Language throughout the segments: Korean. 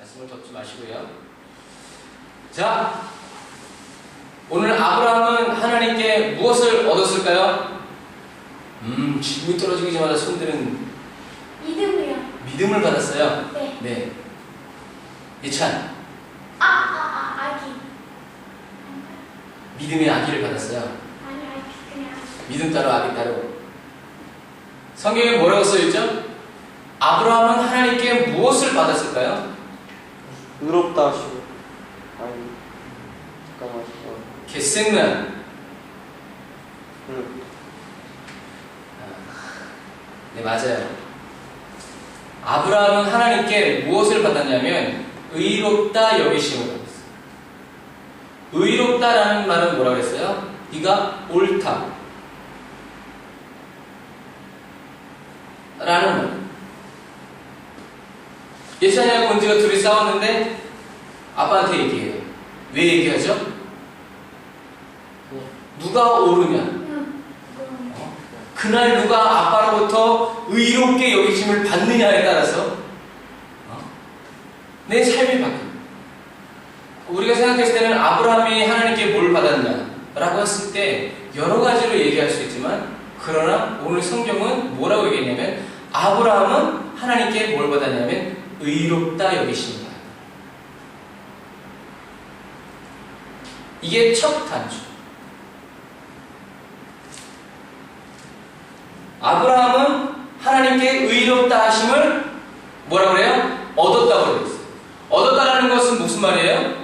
말씀을 덮지 마시고요. 자, 오늘 아브라함은 하나님께 무엇을 얻었을까요? 질문이 떨어지기마다 손들은 믿음이요. 믿음을 받았어요. 네. 네. 예찬, 아기. 믿음의 아기를 받았어요. 아니, 아기 그냥. 믿음 따로 아기 따로. 성경에 뭐라고 써있죠? 아브라함은 하나님께 무엇을 받았을까요? 의롭다 하시고. 아니, 잠깐만. 겟생란. 네, 맞아요. 아브라함은 하나님께 무엇을 받았냐면 의롭다 여기심을 받았어요. 의롭다라는 말은 뭐라고 했어요? 네가 옳다 라는 말. 예찬이하고 은지가 둘이 싸웠는데 아빠한테 얘기해요. 왜 얘기하죠? 누가 옳으냐? 그날 누가 아빠로부터 의롭게 여기심을 받느냐에 따라서 내 삶이 바뀝니다. 우리가 생각했을 때는 아브라함이 하나님께 뭘 받았냐라고 했을 때 여러 가지로 얘기할 수 있지만, 그러나 오늘 성경은 뭐라고 얘기했냐면 아브라함은 하나님께 뭘 받았냐면 의롭다 여기심을 받았다. 이게 첫 단추. 아브라함은 하나님께 의롭다 하심을 뭐라고 그래요? 얻었다고 그랬어요. 얻었다라는 것은 무슨 말이에요?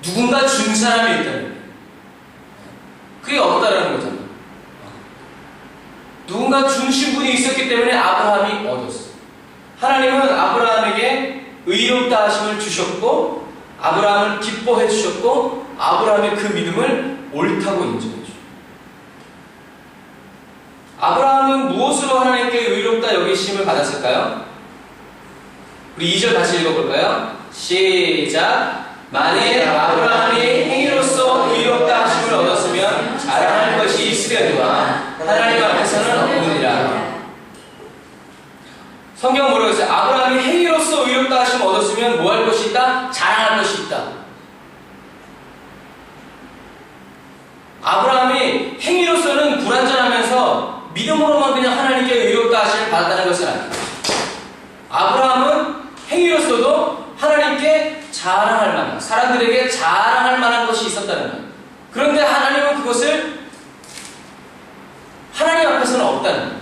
누군가 준 사람이 있다는 거예요. 그게 얻었다라는 거잖아요. 누군가 주신 분이 있었기 때문에 아브라함이 얻었어요. 하나님은 아브라함에게 의롭다 하심을 주셨고, 아브라함을 기뻐해 주셨고, 아브라함의 그 믿음을 옳다고 인정해 주셨어요. 아브라함은 무엇으로 하나님께 의롭다 여기심을 받았을까요? 우리 2절 다시 읽어볼까요? 시작! 만일 아브라함이 행위로서 의롭다 하심을 얻었으면 자랑할 것이 있으려니와 하나님 앞에서는 없느니라. 성경은 뭐라고 했어요? 아브라함이 행위로서 의롭다 하심을 얻었으면 뭐 할 것이 있다? 자랑할 것이 있다. 아브라함이 행위로서는 불완전하면서 믿음으로만 그냥 하나님께 의롭다 하심을 받았다는 것은 아니에요. 아브라함은 행위로서도 하나님께 자랑할 만한, 사람들에게 자랑할 만한 것이 있었다는 거예요. 그런데 하나님은 그것을 하나님 앞에서는 없다는 거예요.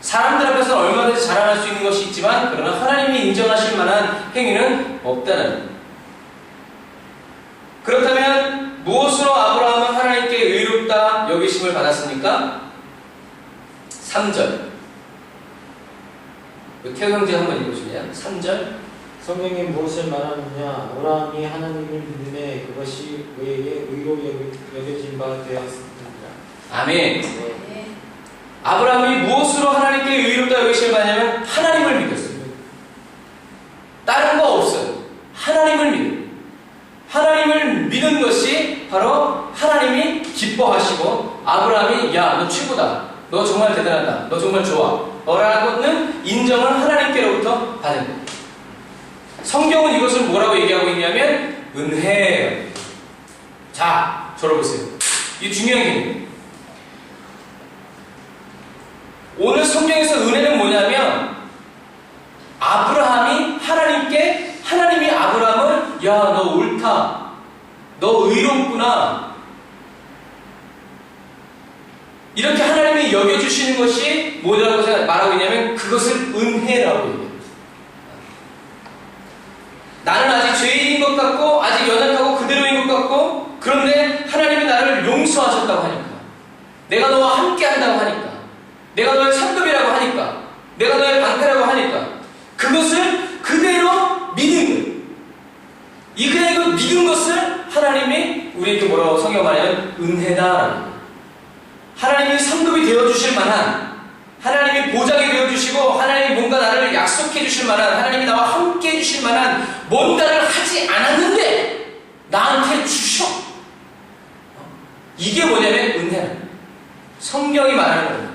사람들 앞에서는 얼마든지 자랑할 수 있는 것이 있지만, 그러나 하나님이 인정하실 만한 행위는 없다는 거예요. 그렇다면 무엇으로 아브라함은 하나님께 의롭다 여기심을 받았습니까? 3절. 태호 형제 한번 읽어주세요. 3절. 성경이 무엇을 말하느냐? 아브라함이 하나님을 믿음에 그것이 그에게 의로 여겨진 바 되었습니다. 아멘. 네. 아브라함이 무엇으로 하나님께 의롭다 여기심을 받냐면 하나님을 믿었어요. 다른 거 없어요. 하나님을 믿어요. 하나님을 믿은 것이 바로 하나님이 기뻐하시고, 아브라함이 야, 너 최고다, 너 정말 대단하다, 너 정말 좋아, 너라고는 인정을 하나님께로부터 받은 거예요. 성경은 이것을 뭐라고 얘기하고 있냐면 은혜예요. 자, 저를 보세요. 이게 중요한 개념이에요. 오늘 성경에서 은혜는 뭐냐면 아브라함이 하나님께, 하나님이 아브라함을 야, 너 옳다, 너 의롭구나, 이렇게 하나님이 여겨주시는 것이 뭐라고 말하고 있냐면 그것을 은혜라고 얘기해요. 나는 아직 죄인인 것 같고 아직 연약하고 그대로인 것 같고, 그런데 하나님이 나를 용서하셨다고 하니까, 내가 너와 함께 한다고 하니까, 내가 너의 상급이라고 하니까, 내가 너의 방패라고 하니까 그것을 그대로 믿는 거예요. 이 그대로 믿은 것을 하나님이 우리에게 뭐라고 성경 말하면 은혜다라는 거예요. 하나님이 상급이 되어주실 만한, 하나님이 보장이 되어주시고, 하나님이 뭔가 나를 약속해 주실 만한, 하나님이 나와 함께 해주실 만한 뭔가를 하지 않았는데 나한테 주셔. 이게 뭐냐면 은혜라. 성경이 말하는 거예요.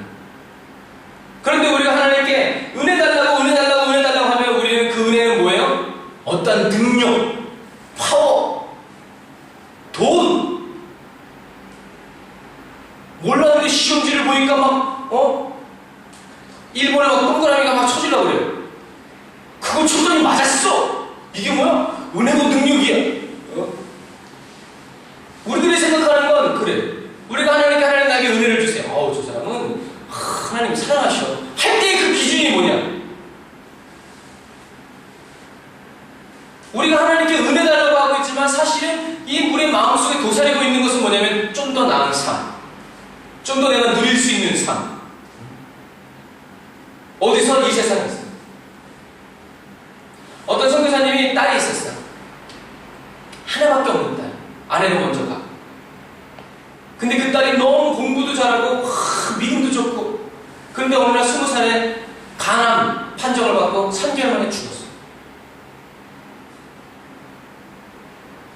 그런데 우리가 하나님께 은혜 달라고 은혜 달라고 은혜 달라고 하면 우리는 그 은혜는 뭐예요? 어떤 어떤 능력, 파워, 돈, 몰랐는데 시험지를 보니까 일본에 막 동그라미가 막 쳐지려고 그래요. 그거 초점이 맞았어. 이게 뭐야? 은혜고 능력이야. 우리들이 생각하는 건 그래. 우리가 하나님 나에게 은혜를 주세요. 저 사람은 하나님 사랑하셔. 할 때의 그 기준이 뭐냐? 우리가 하나님께 은혜 달라고 하고 있지만 사실은 이 우리의 마음속에 도사리고 있는 것은 뭐냐면 좀 더 나은 삶, 좀 더 내가 누릴 수 있는 삶. 어디서? 이 세상에서. 어떤 선교사님이 딸이 있었어요. 하나밖에 없는 딸. 아내는 먼저 가. 근데 그 딸이 너무 공부도 잘하고 믿음도 좋고, 그런데 어느 날 20살에 간암 판정을 받고 3개월 만에 죽었어.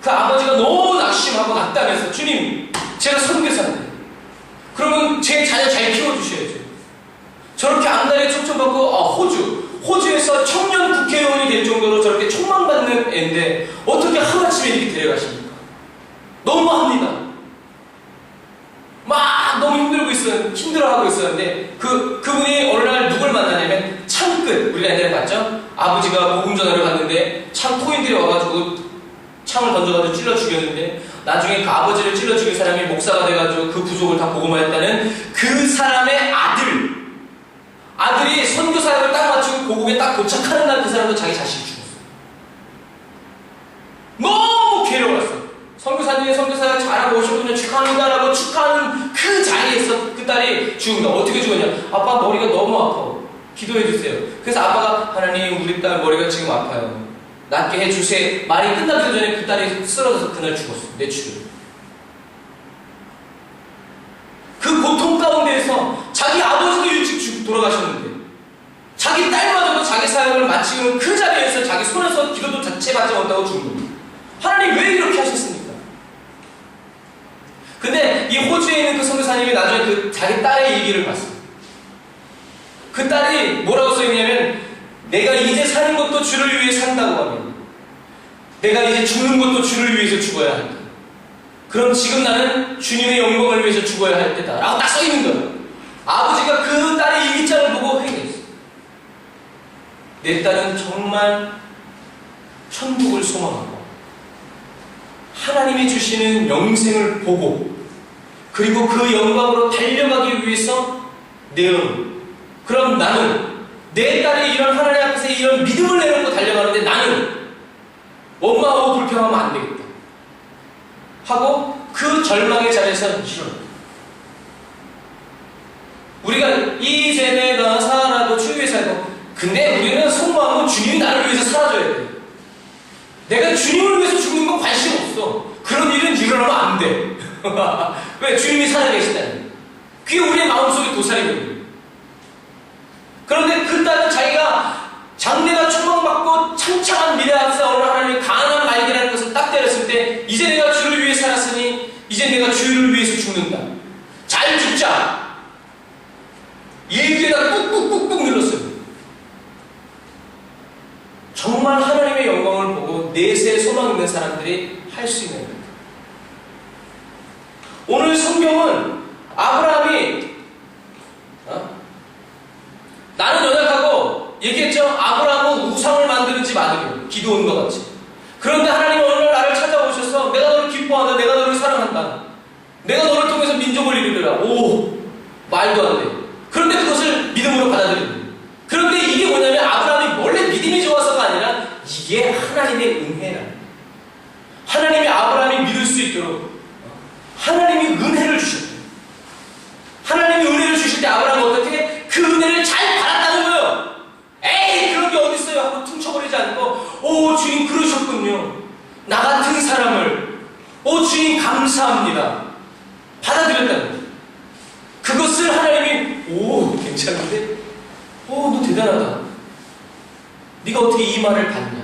그 아버지가 너무 낙심하고 낙담해서, 주님, 제가 선교사인데 그러면 제 자녀 잘 키워주셔야죠. 저렇게 안달에 초청받고 호주에서 청년 국회의원이 될 정도로 저렇게 촉망받는 애인데 어떻게 하루아침에 이렇게 데려가십니까? 너무합니다. 막 너무 힘들어하고 있었는데 그분이 어느 날 누굴 만나냐면 창끝, 우리가 옛날에 봤죠? 아버지가 복음 전화를 갔는데 창코인들이 와가지고 창을 던져가지고 찔러 죽였는데 나중에 그 아버지를 찔러 죽인 사람이 목사가 돼가지고 그 부족을 다 복음화했다는 그 사람의 아들이 선교 사역을 딱 마치고 고국에 딱 도착하는 날 그 사람도 자기 자식이 죽었어. 너무 괴로웠어. 선교사님이 선교사역 잘하고 오셨군요, 축하합니다라고 축하하는 그 자리에서 그 딸이 죽은 거야. 어떻게 죽었냐? 아빠 머리가 너무 아파. 기도해 주세요. 그래서 아빠가, 하나님 우리 딸 머리가 지금 아파요. 낫게 해주세요. 말이 끝나기 전에 그 딸이 쓰러져서 그날 죽었어. 뇌출혈. 그 고통 가운데에서 자기 아버지도 일찍 돌아가셨는데 자기 딸마저도 자기 사역을 마치고 그 자리에서 자기 손에서 기도도 자체 받지 못하고 죽은 겁니다. 하나님 왜 이렇게 하셨습니까? 근데 이 호주에 있는 그 선교사님이 나중에 그 자기 딸의 얘기를 봤어요. 그 딸이 뭐라고 써있냐면, 내가 이제 사는 것도 주를 위해 산다고 하면, 내가 이제 죽는 것도 주를 위해서 죽어야 한다. 그럼 지금 나는 주님의 영광을 위해서 죽어야 할 때다 라고 딱 써있는 거야. 아버지가 그 딸의 일기장을 보고 회개했어. 내 딸은 정말 천국을 소망하고 하나님이 주시는 영생을 보고, 그리고 그 영광으로 달려가기 위해서 그럼 나는 내 딸이 이런 하나님 앞에서 이런 믿음을 내놓고 달려가는데 나는 원망하고 불평하면 안 되겠다 하고 그 절망의 자리에서 일어나. 우리가 이제 내가 살아도 주위에 살고, 근데 우리는 속마음은 주님이 나를 위해서 살아줘야 돼. 내가 주님을 위해서 죽는 건 관심 없어. 그런 일은 일어나면 안 돼. 왜? 주님이 살아계시다니. 그게 우리의 마음속에 도사리거든요. 그런데 그 딸은 자기가 장래가 초망받고 창창한 미래 앞에서 어느 하나님이 강한 말기라는 것을 딱 때렸을 때, 이제 내가 주를 위해 살았으니 이제 내가 주를 위해서 죽는다. 잘 죽자. 일기에다 꾹꾹꾹꾹 눌렀어요. 정말 하나님의 영광을 보고 내세에 소망 있는 사람들이 할 수 있는 거예요. 오늘 성경은 아브라함이 나는 연약하고 얘기했죠. 아브라함은 우상을 만드는지 마드려 기도원과 같이. 그런데 하나님은 어느 날 나를 찾아오셔서 내가 너를 기뻐한다, 내가 너를 사랑한다, 내가 너를 통해서 민족을 이루리라. 말도 안 돼. 그런데 그것을 믿음으로 받아들입니다. 그런데 이게 뭐냐면 아브라함이 원래 믿음이 좋아서가 아니라 이게 하나님의 은혜라. 하나님이 아브라함이 믿을 수 있도록 하나님이 은혜를 주셨대요. 하나님이 은혜를 주실 때 아브라함은 어떻게 그 은혜를 잘 받았다는 거예요. 에이 그런 게 어딨어요 하고 퉁쳐버리지 않고, 주님 그러셨군요, 나 같은 사람을 주님 감사합니다 받아들였다는 거예요. 그것을 하나님이 괜찮은데? 너 대단하다. 네가 어떻게 이 말을 받냐?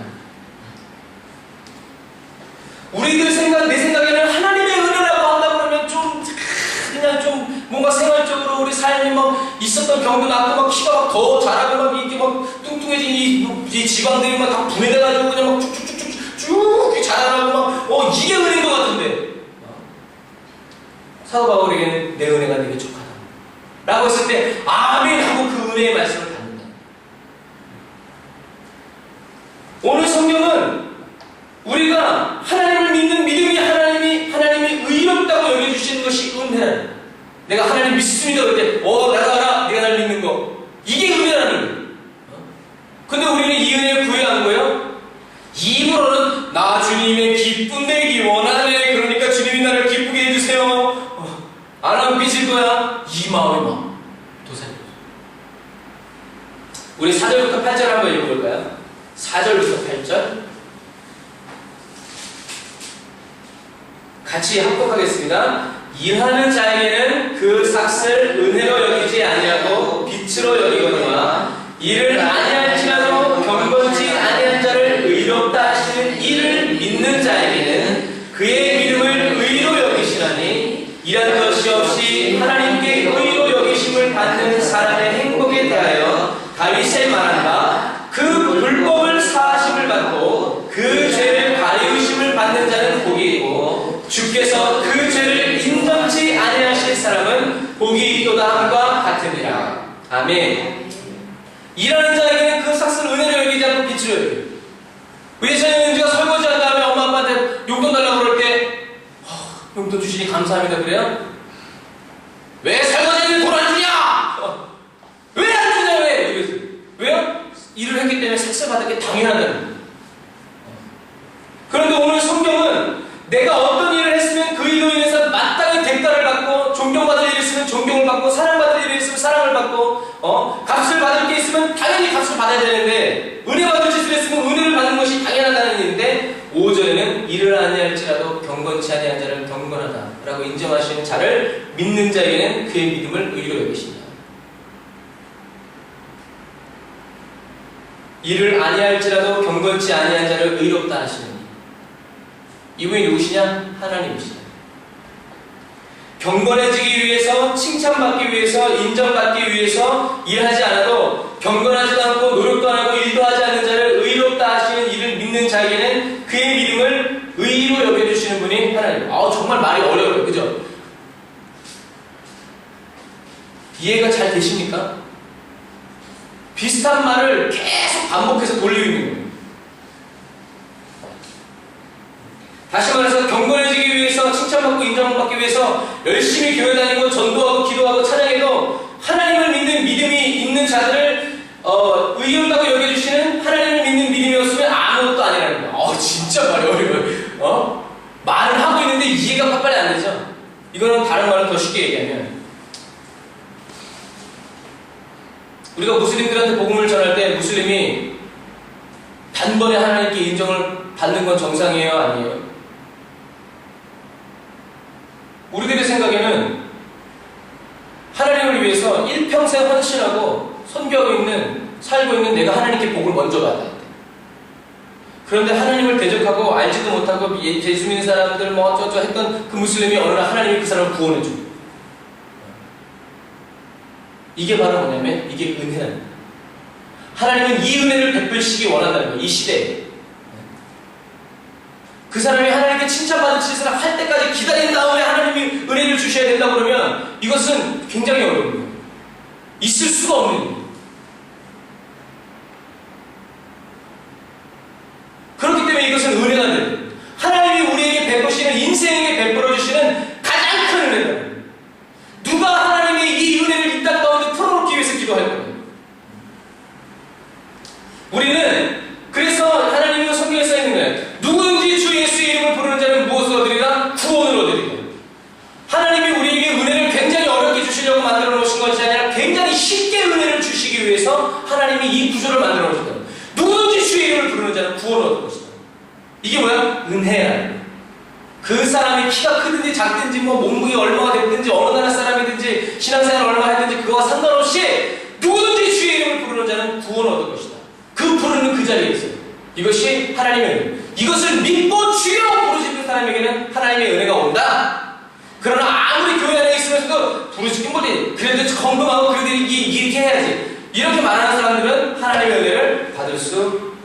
우리들 내 생각에는 하나님의 은혜라고 한다고 그러면 그냥 좀 뭔가 생활적으로 우리 삶이 막 있었던 경도 나고 막 키가 막 더 자라고 막 이렇게 막 뚱뚱해진 이 지방들이 막 다 분해돼가지고 그냥 막 쭉쭉쭉쭉 사도 바울에게는 내 은혜가 네게 족하다 라고 했을 때 아멘 하고 그 은혜의 말씀을 받는다. 오늘 성경은 우리가 하나님을 믿는 믿음이 하나님이 의롭다고 여겨주시는 것이 은혜라는 거야. 내가 하나님 믿습니다 그럴 때 나가라 네가 날 믿는 거 이게 은혜라는 거야. 근데 우리는 이 은혜를 구해야 하는 거예요. 입으로는 나 주님의 기쁨 내기 원하네 그러니까 주님이 나를 기쁘게 해주세요 안 하면 삐질 거야. 이 마음이 막 도살이. 우리 4절부터 8절 한번 읽어볼까요? 4절부터 8절 같이 합독하겠습니다. 일하는 자에게는 그 삭을 은혜로 여기지 아니하고 빛으로 여기거니와 이를 아니할지라도 경건치 아니한 자를 의롭다 하시는 이를 믿는 자에게는 그의 믿음을 의로 여기시나니 이란 것이 없이 하나님께 의로 여기심을 받는 사람의 행복에 대하여 다윗의 말한 바 그 불법을 사하심을 받고 그 죄를 가리우심을 받는 자는 복이 있고 주께서 그 죄를 인정치 아니하실 사람은 복이 있도다 함과 같으니라. 아멘. 일하는 자에게는 그 삭을 은혜로 여기지 않고 빛으로 여겨요. 예전에는 제가 설거지한 다음에 엄마 아빠한테 용돈 달라고 그럴 때 용돈 주시니 감사합니다 그래요? 왜 설거지하는데 돈 안 주냐? 왜 안 주냐 왜? 이랬어요. 왜요? 일을 했기 때문에 삭을 받은 게 당연하다는 거예요. 그런데 오늘 성경은 내가 어떤 일을 했으면 그 일로 인해서 마땅히 대가를 받고 존경받을 일이 있으면 존경을 받고 사랑받을 일이 있으면 사랑을 받고 값을 받을 게 있으면 당연히 값을 받아야 되는데 은혜 받을 짓을 했으면 은혜를 받는 것이 당연하다는 일인데 5절에는 이를 아니할지라도 경건치 아니한 자를 경건하다 라고 인정하시는 자를 믿는 자에게는 그의 믿음을 의로 여기신다. 이를 아니할지라도 경건치 아니한 자를 의롭다 하시는 이분이 누구시냐? 하나님이시다. 경건해지기 위해서, 칭찬받기 위해서, 인정받기 위해서 일하지 않아도 경건하지도 않고 노력도 안 하고 일도 하지 않는 자를 의롭다 하시는 이를 믿는 자에게는 그의 믿음을 의로 여겨주시는 분이 하나님. 정말 말이 어려워요. 그죠? 이해가 잘 되십니까? 비슷한 말을 계속 반복해서 돌리고 있는 거예요. 다시 말해서 경건해지기 위해서 칭찬받고 인정받기 위해서 열심히 교회 다니고 전도하고 기도하고 찬양해도 하나님을 믿는 믿음이 있는 자들을 의롭다고 여겨주시는 하나님을 믿는 믿음이었으면 아무것도 아니라는 거예요. 진짜 말이 어려워요. 말을 하고 있는데 이해가 빨리 안 되죠. 이거는 다른 말을 더 쉽게 얘기하면 우리가 무슬림들한테 복음을 전할 때 무슬림이 단번에 하나님께 인정을 받는 건 정상이에요? 아니에요? 우리들의 생각에는 하나님을 위해서 일평생 헌신하고 선교하고 살고 있는 내가 하나님께 복을 먼저 받아야 돼. 그런데 하나님을 대적하고 알지도 못하고 예수 믿는 사람들 뭐 어쩌고 했던 그 무슬림이 어느 날 하나님이 그 사람을 구원해줘. 이게 바로 뭐냐면 이게 은혜라는 거예요. 하나님은 이 은혜를 베풀시기 원한다는 거예요. 이 시대에. 그 사람이 하나님께 칭찬받은 짓을 할 때까지 기다린 다음에 하나님이 은혜를 주셔야 된다 그러면 이것은 굉장히 어려운 거예요. 있을 수가 없는 거예요. 그렇기 때문에 이것은 은혜가 돼요. 하나님이 우리에게 베푸시는 인생에게 베풀어 주시는 가장 큰 은혜다. 누가 하나님의 이 은혜를 이 땅 가운데 풀어놓기 위해서 기도할 거예요. 우리는 그래서 하나님의 성경에 써있는 거예요. 누구든지 주 예수의 이름을 부르는 자는 무엇을 얻으리라? 구원을 얻으리라. 하나님이 우리에게 은혜를 굉장히 어렵게 주시려고 만들어 놓으신 것이 아니라 굉장히 쉽게 은혜를 주시기 위해서 하나님이 이 구조를 만들어 놓으셨다. 누구든지 주의 이름을 부르는 자는 구원을 얻을 것이다. 이게 뭐야? 은혜라는 거예요. 그 사람이 키가 크든지 작든지 뭐 몸무게 얼마가 됐든지 어느 나라 사람이든지 신앙생활 얼마 했든지 그거와 상관없이 누구든지 주의 이름을 부르는 자는 구원을 얻을 것이다. 그 부르는 그 자리에 있어요. 이것이 하나님의 은혜. 이것을 믿고 주여 부르짖는 사람에게는 하나님의 은혜가 온다. 그러나 아무리 교회 안에 있으면서도 부르짖긴 못해. 그래도 헌금하고 그래도 이렇게 해야지. 이렇게 말하는 사람들은 하나님의 은혜를 받을 수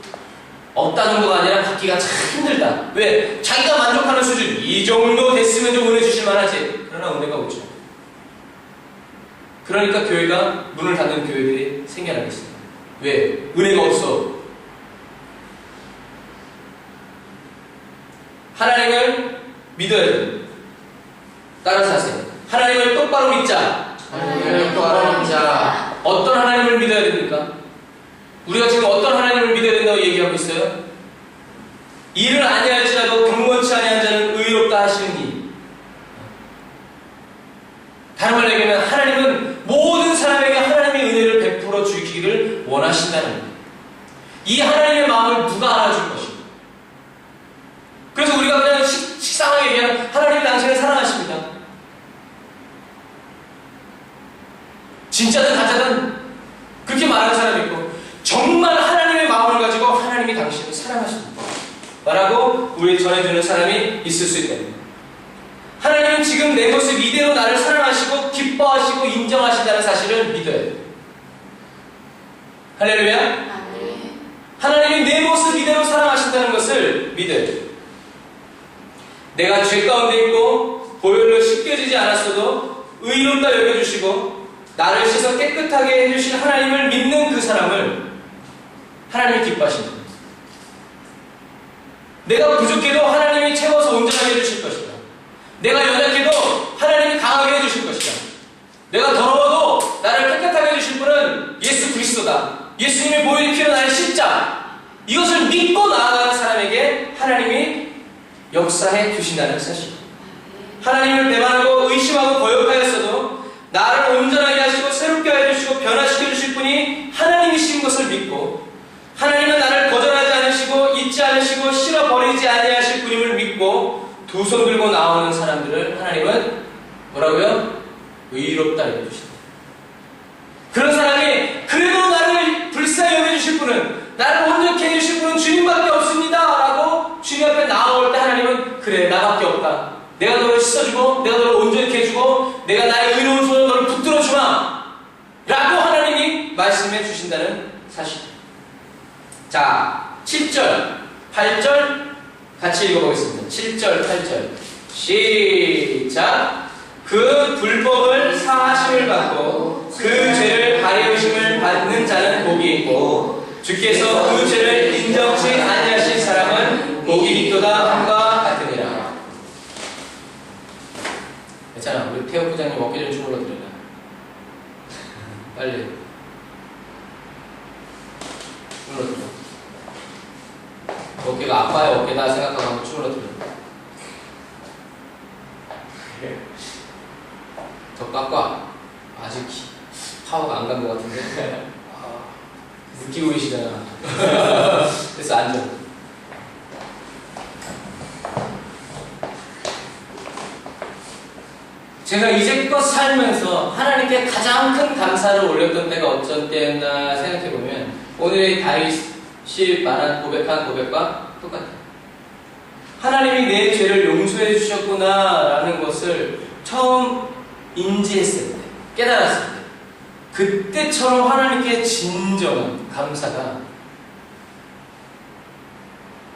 없다 정도가 아니라 받기가 참 힘들다. 왜? 자기가 만족하는 수준 이 정도 됐으면 좀 은혜 주실 만하지. 그러나 얼마나 은혜가 오죠. 그러니까 교회가 문을 닫는 교회들이 생겨나겠습니다. 왜? 은혜가 없어. 하나님을 믿어야 돼. 따라서 하세요. 하나님을 똑바로 믿자. 하나님을 똑바로 믿자. 어떤 하나님을 믿어야 됩니까? 우리가 지금 어떤 하나님을 믿어야 된다고 얘기하고 있어요? 일을 아니할지라도 경건치 아니한 자는 의롭다 하시는 이. 다른 말로 얘기하면 하나님은 모든 사람에게 하나님의 은혜를 베풀어 주기를 원하신다는 거예요. 이 하나님의 마음을 누가 알아줄 것인가? 그래서 우리가 그냥 식상하게 얘기하면 하나님이 당신을 사랑하십니다. 진짜든 가짜든 그렇게 말하는 사람이 있고, 정말 하나님의 마음을 가지고 하나님이 당신을 사랑하십니다 라고 우리 전해주는 사람이 있을 수 있다. 하나님은 지금 내 모습 이대로 나를 사랑하시고 기뻐하시고 인정하신다는 사실을 믿어야 돼요. 할렐루야. 하나님이 내 모습 이대로 사랑하신다는 것을 믿어야 돼요. 내가 죄 가운데 있고 보혈로 씻겨지지 않았어도 의롭다 여겨주시고 나를 씻어 깨끗하게 해주신 하나님을 믿는 그 사람을 하나님이 기뻐하십니다. 내가 부족해도 하나님이 채워서 온전하게 해주실 것이다. 내가 연약해도 하나님이 강하게 해주실 것이다. 내가 더러워도 나를 깨끗하게 해주실 분은 예수 그리스도다. 예수님의 보혈의 피로 나를 씻자. 이것을 믿고 나아가는 사람에게 하나님이 역사해 주신다는 사실. 하나님을 배반하고 의심하고 거역하였어도 나를 온전하게 하시고 새롭게 해주시고 변화시켜 주실 분이 하나님이신 것을 믿고, 하나님은 나를 거절하지 않으시고 잊지 않으시고 싫어버리지 아니하실 분임을 믿고 두 손 들고 나오는 사람들을 하나님은 뭐라고요? 의롭다 여겨주신다. 그런 사람이 그래도 나를 불쌍히 여겨주실 분은, 나를 온전케 해주실 분은 주님밖에 없습니다 라고 주님 앞에 나올 때 하나님은 그래 나밖에 없다. 내가 너를 씻어주고 내가 너를 온전케 해주고 내가 나의 의로운 손으로 너를 붙들어주마 라고 하나님이 말씀해 주신다는 사실. 자, 7절, 8절 같이 읽어보겠습니다. 7절, 8절 시작. 그 불법을 사하심을 받고 그 죄를 발의의심을 받는 자는 복이 있고 주께서 그 죄를 인정치 아니하신 사람은 복이 있도다 함과 같으니라. 괜찮아. 우리 태호 부장님 어깨 좀 주물러 드려라. 빨리 주물러 드려. 어깨가 아빠의 어깨다 생각하고 한번 주물러 드려. 더 꽉꽉. 아직 파워가 안 간 것 같은데. 느끼고 계시잖아. 그래서 앉아. 제가 이제껏 살면서 하나님께 가장 큰 감사를 올렸던 때가 어떤 때였나 생각해보면 오늘의 다윗이 말한 고백한 고백과 똑같아요. 하나님이 내 죄를 용서해 주셨구나 라는 것을 처음 인지했을 때, 깨달았을 때, 그때처럼 하나님께 진정한 감사가,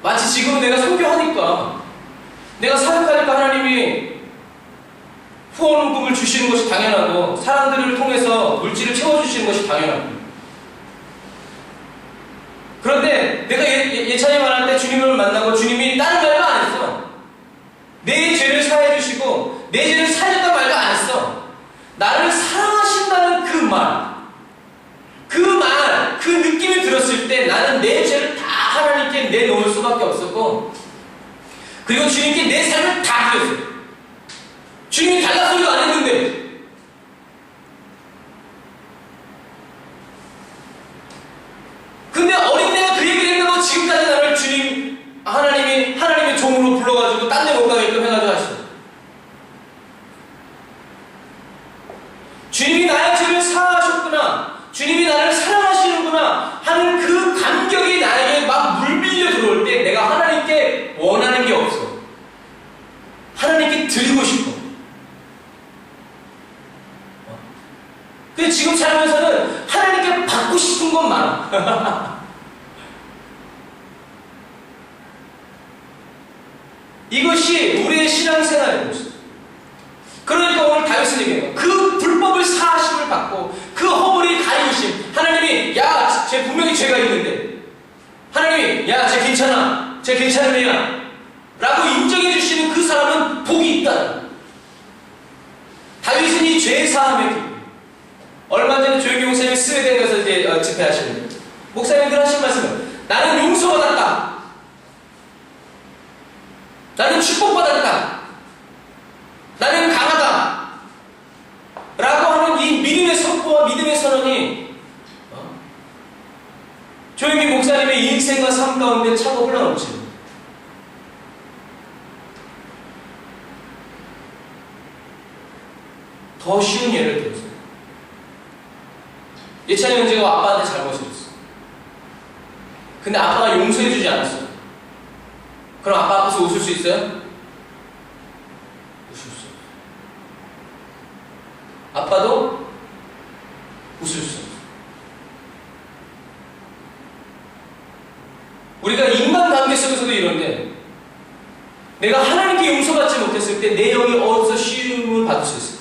마치 지금은 내가 선교하니까, 내가 사역하니까 하나님이 후원금을 주시는 것이 당연하고 사람들을 통해서 물질을 채워주시는 것이 당연하고, 그런데 내가 예찬이 말할 때 주님을 만나고 주님이 다른 말도 안 했어. 내 죄를 사해 주시고 내 죄를 사해줬단 말도 안 했어. 나를 사랑하신다는 그 느낌이 들었을 때 나는 내 죄를 다 하나님께 내놓을 수밖에 없었고, 그리고 주님께 내 삶을 다 드렸어요. 주님이 달라 소리도 안 했는데. 근데 어린애가 그 얘기를 했다고 지금까지 나를 하나님의 종으로 불러가지고 딴 데 못 가게끔 해가지고 하시죠. 주님이 나의 죄를 사하셨구나, 주님이 나를 사랑하시는구나 하는 그 감격이 나에게 막 물밀려 들어올 때 내가 하나님께 원하는 게 없어. 하나님께 드리고 싶어. 근데 지금 살면서는 하나님께 받고 싶은 건 많아. 이것이 우리의 신앙생활의 모습. 그러니까 오늘 다윗은 얘기해요. 그 불법을 사하심을 받고 그 허물이 가리우심. 하나님이 야, 쟤 분명히 죄가 있는데 하나님이 야, 쟤 괜찮아. 쟤 괜찮은 애야. 라고 인정해 주시는 그 사람은 복이 있다. 다윗은 이 죄 사함의 기쁨. 얼마 전에 조영기 목사님이 스웨덴 가서 이제 집회하시는데 목사님들 하신 말씀은 나는 용서받았다. 나는 축복받았다. 나는 강하다. 라고 하는 이 믿음의 선포와 믿음의 선언이 조영기 목사님의 인생과 삶 가운데 차고 흘러넘칩니다. 더 쉬운 예를 들어서 예찬이 형제가 아빠한테 잘못을 했어. 근데 아빠가 용서해주지 않았어. 그럼 아빠 앞에서 웃을 수 있어요? 웃을 수 없어. 아빠도 웃을 수 없어. 우리가 인간관계 속에서도 이런데 내가 하나님께 용서받지 못했을 때 내 영이 어디서 쉬움을 받을 수 있을까?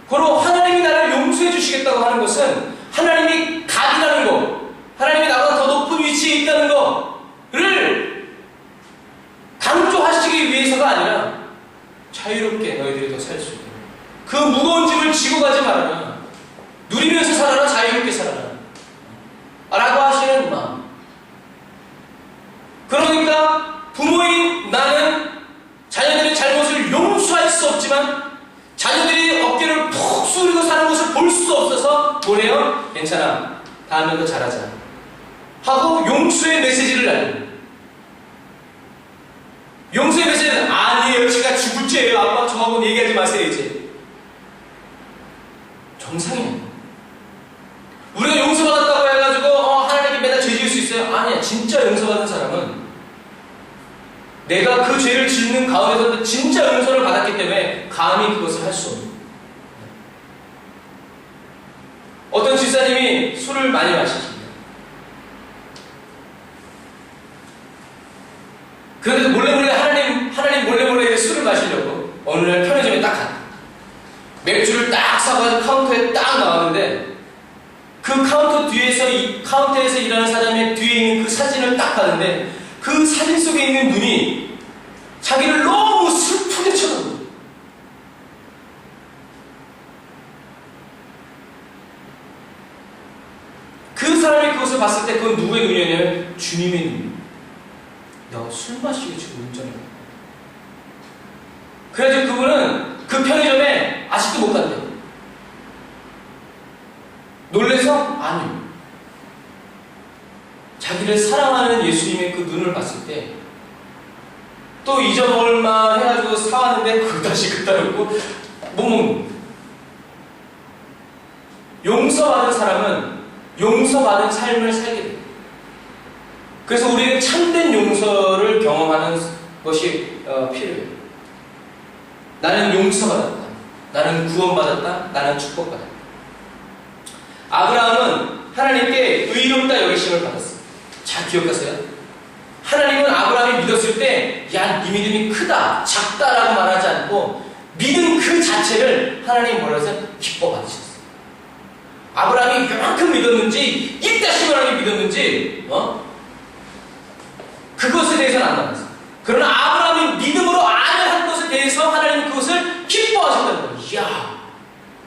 바로 하나님이 나를 용서해 주시겠다고 하는 것은 하나님이 각이라는 거, 하나님이 나보다 더 높은 위치에 있다는 거를 강조하시기 위해서가 아니라 자유롭게 너희들이 더 살 수 있도록 그 무거운 짐을 지고 가지 말아라. 누리면서 살아라. 자유롭게 살아라. 라고 하시는 마음. 그러니까 부모인 나는 자녀들의 잘못을 용서할 수 없지만 자녀들이 어깨를 푹 숙이고 사는 것을 볼 수 없어서 뭐래요? 괜찮아. 다음에 더 잘하자. 하고 용서의 메시지를 날립니다. 용서의 메시지는 아니에요. 제가 죽을 죄예요. 아빠 저하고는 얘기하지 마세요. 이제. 정상이에요. 우리가 용서받았다고 해가지고 하나님이 맨날 죄 지을 수 있어요? 아니야. 진짜 용서받은 사람은 내가 그 죄를 짓는 가운데서도 진짜 용서를 받았기 때문에 감히 그것을 할 수 없는 거예요. 어떤 집사님이 술을 많이 마시십니다. 그런데 몰래 하나님 몰래 술을 마시려고 어느 날 편의점에 딱 갔다. 맥주를 딱 사가지고 카운터에 딱 나왔는데 그 카운터 뒤에서 카운터에서 일하는 사람의 뒤에 있는 그 사진을 딱 봤는데 그 사진 속에 있는 눈이 자기를 너무 슬프게 쳐다보고 그 사람이 그것을 봤을 때 그건 누구의 눈이냐면 주님의 눈. 야, 술 마시고 지금 운전해. 그래가지고 그분은 그 편의점에 아직도 못 간대요. 놀래서? 아니요. 자기를 사랑하는 예수님의 그 눈을 봤을 때 또 잊어먹을만 해가지고 사왔는데 그거 다시 그따 놓고 못 먹는 거예요. 용서받은 사람은 용서받은 삶을 살게 돼요. 그래서 우리는 참된 용서를 경험하는 것이 필요해요. 나는 용서받았다. 나는 구원받았다. 나는 축복받았다. 아브라함은 하나님께 의롭다 여기심을 받았어요. 잘 기억하세요. 하나님은 아브라함이 믿었을 때 야, 네 믿음이 크다, 작다라고 말하지 않고 믿음 그 자체를 하나님이 뭐라고 해서 기뻐 받으셨어요. 아브라함이 이만큼 믿었는지 이따시만하게 믿었는지 그것에 대해서는 안 나왔어요. 그러나 아브라함이 믿음으로 아멘 한 것에 대해서 하나님은 그것을 기뻐하셨다는 거예요. 이야,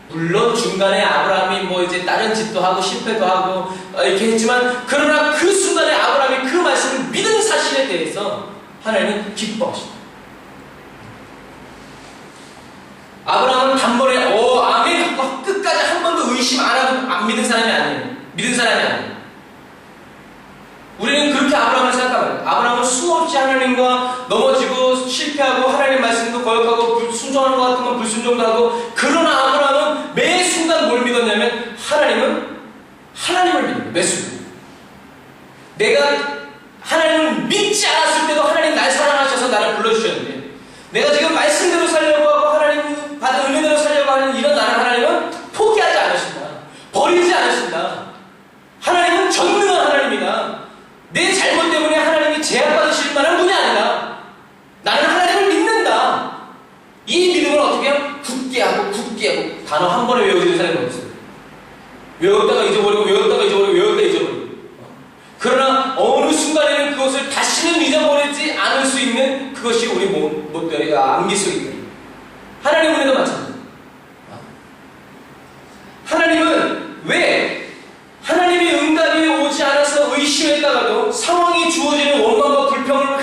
물론 중간에 아브라함이 뭐 이제 다른 짓도 하고 실패도 하고 이렇게 했지만 그러나 그 순간에 아브라함이 그 말씀을 믿은 사실에 대해서 하나님은 기뻐하십니다. 아브라함은 단번에 아멘 하고 끝까지 한 번도 의심 안 하고 안 믿은 사람이 아니에요. 믿은 사람이 아니에요. 우리는 그렇게 아브라함을 생각합니다. 아브라함은 수없이 하나님과 넘어지고 실패하고 하나님 말씀도 거역하고 순종하는 것 같으면 불순종도 하고 그러나 아브라함은 매 순간 뭘 믿었냐면 하나님을 믿는 매 순간. 내가 하나님을 믿지 않았을 때도 하나님 날 사랑하셔서 나를 불러주셨는데 내가 지금 말씀대로 살려고 하고 하나님 받은 은혜대로 살려고 하는 이런 나를 하나님은 포기하지 않으신다. 버리지 않으신다. 하나님은 전능한 하나님이다. 내 잘못 때문에 하나님이 제약받으실 만한 분이 아니다. 나는 하나님을 암기 속에 있다. 하나님 은혜도 마찬가지입니다. 하나님은 왜 하나님의 응답이 오지 않아서 의심했다가도 상황이 주어지는 원망과 불평을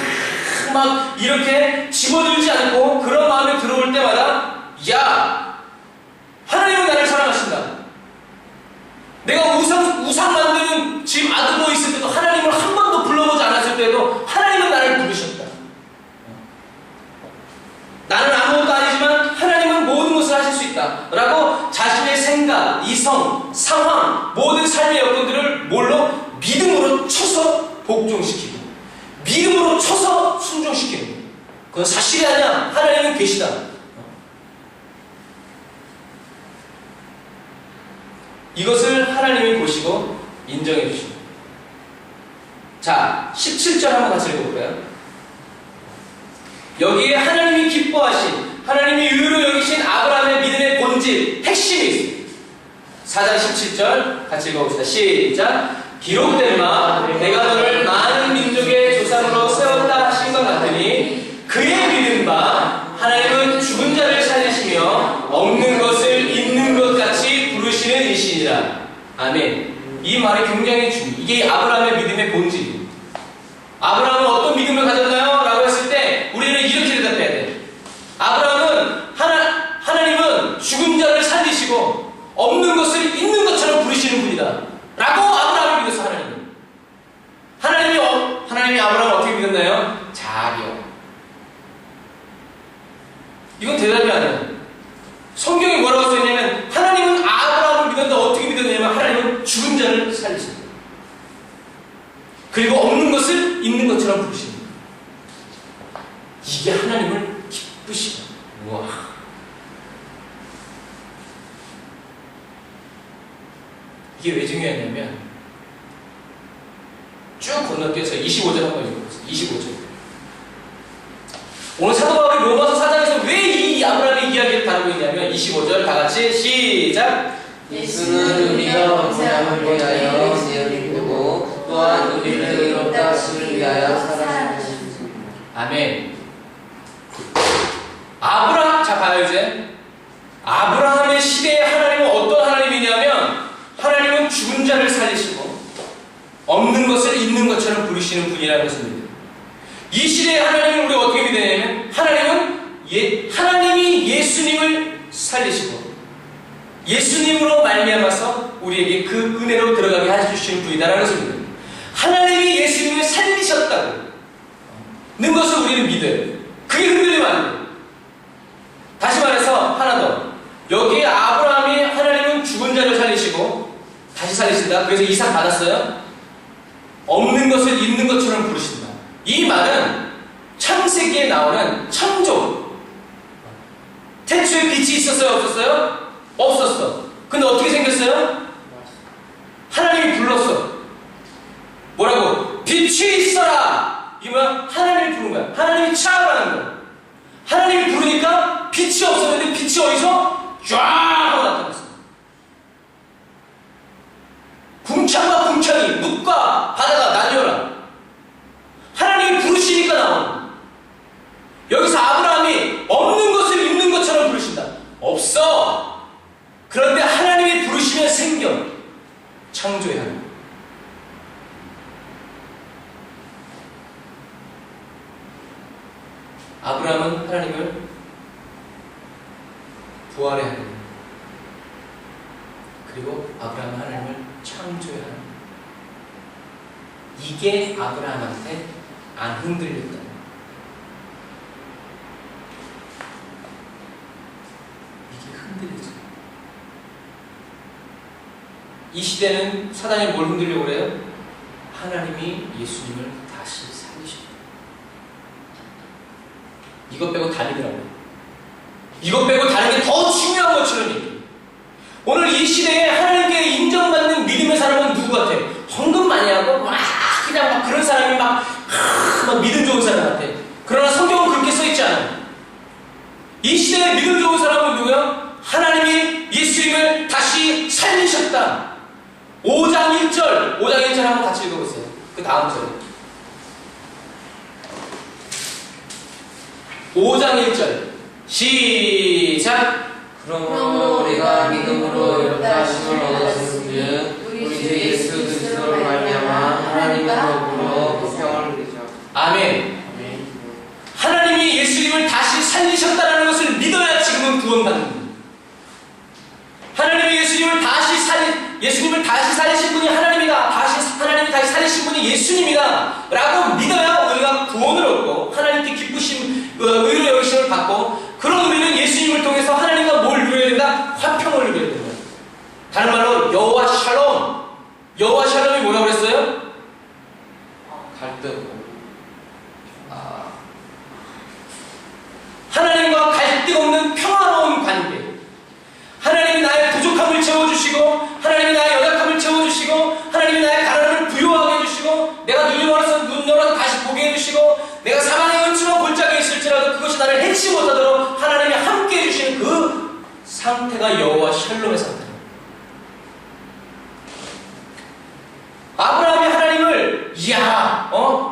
막 이렇게 집어들지 않고 그런 마음이 들어올 때마다 야! 하나님은 나를 사랑하신다. 내가 우상 만드는 집 아들로 있을 때도 하나님을 한 번도 불러보지 않았을 때도 하나님은 나를 부르셨다. 나는 아무것도 아니지만 하나님은 모든 것을 하실 수 있다. 라고 자신의 생각, 이성, 상황, 모든 삶의 여건들을 뭘로? 믿음으로 쳐서 복종시키고 믿음으로 쳐서 순종시키는 거예요. 그건 사실이 아니야. 하나님은 계시다. 이것을 하나님이 보시고 인정해 주십니다. 자, 17절 한번 같이 읽어볼까요? 여기에 하나님이 기뻐하신, 하나님이 유로 여기신 아브라함의 믿음의 본질, 핵심이 있습니다. 4장 17절 같이 읽어봅시다. 시작! 기록된 바 내가 너를 많은 민족의 조상으로 세웠다 하신 것 같으니 그의 믿은 바 하나님은 죽은 자를 살리시며 없는 것을 있는 것 같이 부르시는 이시니라. 아멘. 이 말이 굉장히 중요해요. 이게 아브라함의 믿음의 본질이에요. 아브라함은 어떤 믿음을 가졌나요? 라고 했을 때 우리는 이렇게 대답해야 돼요. 아브라함은 하나님은 죽은 자를 살리시고 없는 것을 있는 것처럼 부르시는 분이다. 라고 아브라함을 믿었어. 하나님이 아브라함을 어떻게 믿었나요? 자기요. 이건 대답이 아니에요. 성경에 뭐라고 써있냐면 하나님은 아브라함을 믿었는데 어떻게 믿었냐면 하나님은 죽은 자를 살리신다. 그리고 없는 것을 있는 것처럼 부르신다. 이게 하나님을 기쁘시다. 우와. 이게 왜 중요하냐면 쭉 건너뛰어서 25절 한번 읽어보세요. 25절. 오늘 사도 바울이 로마서 4장에서 왜 이 아브라함의 이야기를 다루고 있냐면 25절 다 같이 시작! 예수는 우리가 범죄함을 위하여 죄를 보고 또한 우리를 의롭다 하시기 위하여 살아나셨습니다. 아멘. 자 봐요 이제. 아브라함의 시대의 하나님은 어떤 하나님이냐면 하나님은 죽은 자를 살리시고 없는 것을 있는 것처럼 부르시는 분이라는 것입니다. 이 시대의 하나님은 우리가 어떻게 믿느냐면 하나님이 예수님을 살리시고 예수님으로 말미암아서 우리에게 그 은혜로 들어가게 해주시는 분이다라는 것입니다. 하나님이 예수님을 살리셨다는 것을 우리는 믿어요. 그게 흔들리면 안 돼요. 다시 말해서 하나 더. 여기에 아브라함이 하나님은 죽은 자를 살리시고 다시 살리신다. 그래서 이삭 받았어요. 없는 것을 있는 것처럼 부르신다. 이 말은 창세기에 나오는 창조. 태초에 빛이 있었어요? 없었어요? 없었어. 근데 어떻게 생겼어요? 하나님이 불렀어. 뭐라고? 빛이 있어라! 이게 뭐야? 하나님이 부른 거야. 하나님이 차라는 거야. 하나님이 부르니까 빛이 없었는데 빛이 어디서? 쫙 하고 나타났어. 궁창과 궁창이, 묵과 바다가 나뉘어라. 하나님이 부르시니까 나오는 거야. 여기서 아브라함이 없는 것을 있는 것처럼 부르신다. 없어. 그런데 하나님이 부르시면 생겨. 창조의 하나님. 아브라함은 하나님을 부활의 하나님, 그리고 아브라함은 하나님을 창조의 하나님. 이게 아브라함한테 안 흔들렸다. 이게 흔들리죠. 이 시대는 사단이 뭘 흔들려고 그래요? 하나님이 예수님을 다시 살리셨다. 이것 빼고 다르더라고요. 이것 빼고 다른 게 더 중요한 것처럼 얘기해요. 오늘 이 시대에 하나님께 인정받는 믿음의 사람은 누구 같아? 헌금 많이 하고 그냥 막 그런 사람이 막 믿음 좋은 사람 같아. 그러나 성경은 그렇게 써있지 않아요. 이 시대에 믿음 좋은 사람은 누구야? 하나님이 예수님을 다시 살리셨다. 5장 1절 한번 같이 읽어보세요. 그 다음 절에 5장 1절 시작. 그러므로 우리가 믿음으로 의롭다 하심을 얻었은즉 우리 주 예수 그리스도로 말미암아 하나님으로부터 평을 누리자. 아멘. 하나님이 예수님을 다시 살리셨다는 것을 믿어야 지금은 구원받는 거예요. 하나님이 예수님을 다시 살리신 분이 하나님이 다시 살리신 분이 예수님이다 라고 믿어야 우리가 구원을 얻고 하나님께 기쁘심, 의로 여기심을 받고, 그런 우리는 예수님을 통해서 하나님과 뭘 누려야 된다? 화평을 누려야 된다. 다른 말로 여호와 샬롬. 여호와 샬롬이 뭐라고 그랬어요? 갈등. 하나님과 갈등 없는 평화로운 관계. 하나님이 나의 부족함을 채워주시고, 하나님이 나의 연약함을 채워주시고, 하나님이 나의 가난을 부요하게 해주시고, 내가 눈이 멀어서 눈 열어도 다시 보게 해주시고, 내가 사방에 얹히면 골짜기에 있을지라도 그것이 나를 해치 못하도록 하나님이 함께 해주시는 그 상태가 여호와 샬롬의 상태입니다. 아브라함이 하나님을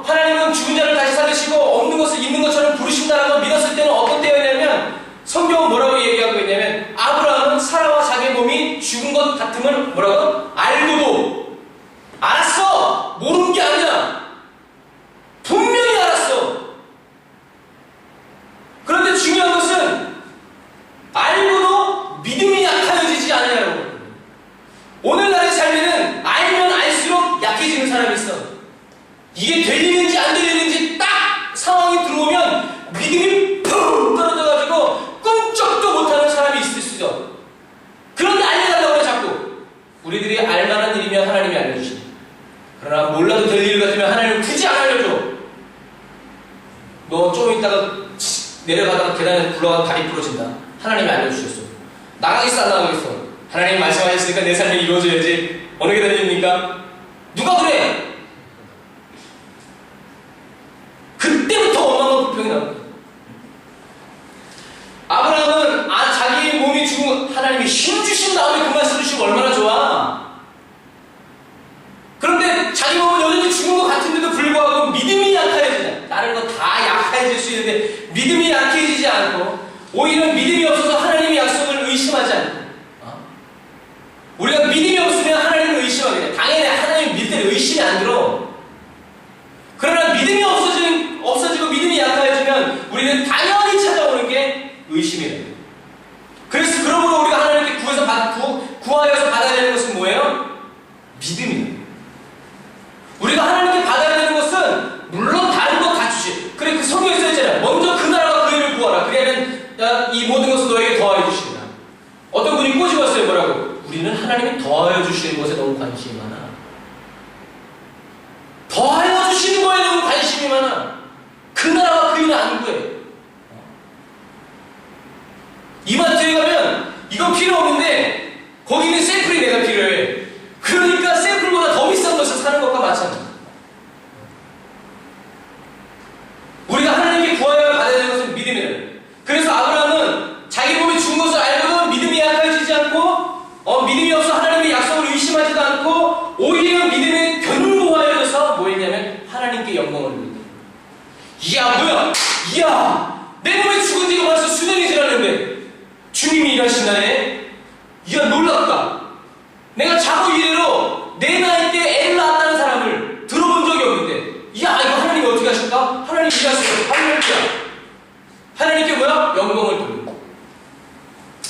하나님은 죽은 자를 다시 살리시고 없는 것을 있는 것처럼 부르신다라고 믿었을 때는 어떤 때였냐면, 성경은 뭐라고 얘기하고 있냐면, 아브라함은 사라와 자기의 몸이 죽은 것 같음을 뭐라고? 알고도 알았어! 모르는 게 아니야! 분명히 알았어! 그런데 중요한 것은 알고도 믿음이 약해지지 않느냐고. 오늘날의 삶에는 알면 알수록 약해지는 사람이 있어. 이게 되리는지 안 되리는지 딱 상황이 들어오면 믿음이 푹 떨어져가지고 꿈쩍도 못하는 사람이 있을 수 있어. 그런데 알려달라고 해 자꾸. 우리들이 알만한 일이면 하나님이 알려주시네. 그러나 몰라도 될 일 같으면 하나님은 굳이 안 알려줘. 너 좀 있다가 내려가다가 계단에서 굴러가서 다리 부러진다. 하나님이 알려주셨어. 나가겠어 안 나가겠어? 하나님 말씀하셨으니까 내 삶이 이루어져야지. 어느 계단입니까? 누가 그래? 그때부터 원망과 불평이 나옵니다. 아브라함은 자기의 몸이 죽은, 하나님이 힘 주신 다음에 그 말씀 주시면 얼마나 좋아. 그런데 자기 몸은 여전히 죽은 것 같은데도 불구하고 믿음이 약해지냐. 다른 거 다 약해질 수 있는데 믿음이 약해지지 않고, 오히려 믿음이 없어서 하나님의 약속을 의심하지 않고, 우리가 믿음이 없으면 하나님을 의심하게 돼. 당연히 하나님 믿을 때 의심이 안 들어. 그러나 믿음이 없어지고 믿음이 약해지면 우리는 당연히 찾아오는 게 의심이에요. 그래서 그러므로 우리가 하나님께 구하여서 받아야 되는 것은 뭐예요? 믿음이에요. 우리가 하나님께 받아야 되는 것은 물론 다른 것 갖추시. 그래, 그 성경에 써있잖아요. 먼저 그 나라와 그 일을 구하라. 그래야면 이 모든 것을 너에게 더하여 주시리라. 어떤 분이 꼬집었어요. 뭐라고? 우리는 하나님이 더하여 주시는 것에 너무 관심이 많아. 더하여 주시는 거에 너무 관심이 많아. 그 나라와 그 일은 안 구해. 이마트에 가면 이건 필요 없는데 거기는 샘플이 내가 필요해. 그러니까 샘플보다 더 비싼 것을 사는 것과 마찬가지야. 우리가 하나님께 구하여 받아야 되는 것은 믿음이에요. 그래서 아브라함은 자기 몸이 죽은 것을 알고도 믿음이 약해지지 않고, 믿음이 없어 하나님의 약속을 의심하지도 않고, 오히려 믿음에 견고하여져서 뭐 했냐면 하나님께 영광을 돌린다. 이야 뭐야? 이야 내 몸에 죽은 지가 벌써 수년이 지났는데 주님이 일하신다네? 이야 놀랍다. 내가 자고 이래로 내 나이 때 애를 낳았다는 사람을 들어본 적이 없는데, 이야 이거 하나님이 어떻게 하실까? 하나님 일하시고 할렐루야. 하나님께 뭐야? 영광을 돌린다.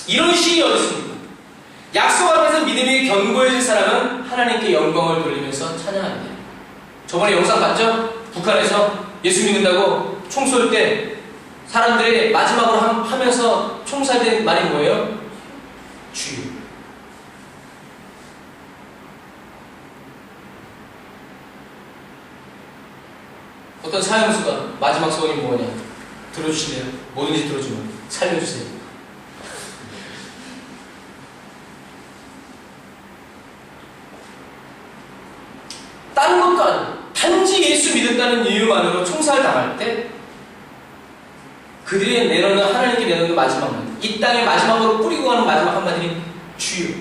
이런 시인이 어딨습니까? 약속 앞에서 믿음이 견고해진 사람은 하나님께 영광을 돌리면서 찬양합니다. 저번에 영상 봤죠? 북한에서 예수 믿는다고 총 쏠 때 사람들이 마지막으로 하면서 총 살 때 말이 뭐예요? 주여. 어떤 사형수가 마지막 소원이 뭐냐? 들어주시네요. 뭐든지 들어주면 살려주세요. 다른 것도 아니고 단지 예수 믿었다는 이유만으로 총살 당할 때 그들이 내놓는, 하나님께 내놓는 마지막 말, 이 땅에 마지막으로 뿌리고 가는 마지막 한마디는 주여.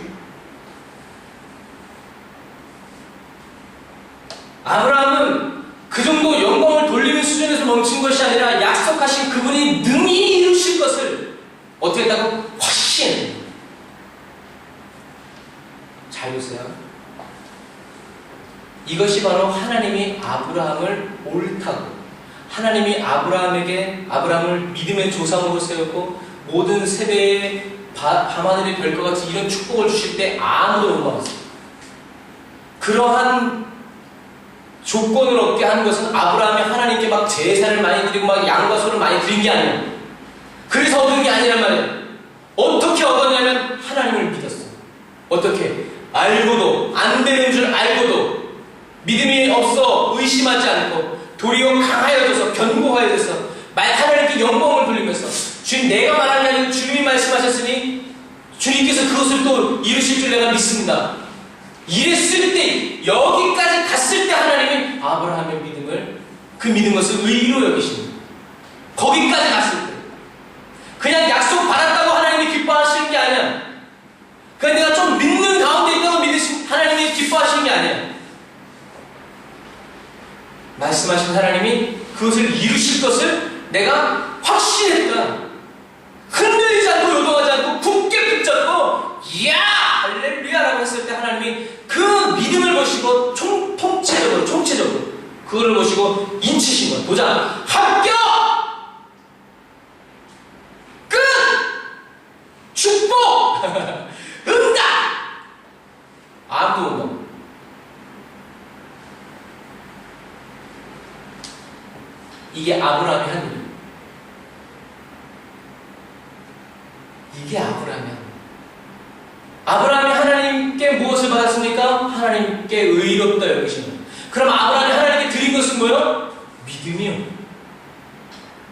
아브라함은 그 정도 영광을 놀리는 수준에서 멈춘 것이 아니라 약속하신 그분이 능히 이루실 것을 어떻게 했다고? 확신. 잘 보세요. 이것이 바로 하나님이 아브라함을 옳다고, 하나님이 아브라함을 믿음의 조상으로 세웠고 모든 세대의 밤하늘의 별과 같이 이런 축복을 주실 때 아무도 못 막았어요. 그러한 조건을 얻게 한 것은 아브라함이 하나님께 막 제사를 많이 드리고 막 양과 소를 많이 드린 게 아니에요. 그래서 얻은 게 아니란 말이에요. 어떻게 얻었냐면 하나님을 믿었어. 어떻게? 알고도, 안 되는 줄 알고도, 믿음이 없어 의심하지 않고 도리어 강하여져서 견고하여져서 하나님께 영광을 돌리면서 주님, 내가 말한 게 아니고 주님이 말씀하셨으니 주님께서 그것을 또 이루실 줄 내가 믿습니다. 이랬을 때, 여기까지 갔을 때 하나님이 아브라함의 믿음을, 그 믿은 것을 의로 여기십니다. 거기까지 갔을 때 그냥 약속 받았다고 하나님이 기뻐하시는 게 아니야. 그냥 내가 좀 믿는 가운데 있다고 믿으신 하나님이 기뻐하시는 게 아니야. 말씀하신 하나님이 그것을 이루실 것을 내가 확신했다. 흔들리지 않고 요동하지 않고 굳게 붙잡고 이야 할렐루야라고 했을 때 하나님이 그 믿음을 보시고 총체적으로 그거를 보시고 인치신 거야. 보자. 합격! 끝! 축복! 응답! 아무도 못 먹어. 이게 아브라함의 한 일. 이게 아브라함의 한 일. 아브라함이 하나님께 무엇을 받았습니까? 하나님께 의롭다 여기시는. 그럼 아브라함이 하나님께 드린 것은 뭐예요? 믿음이요.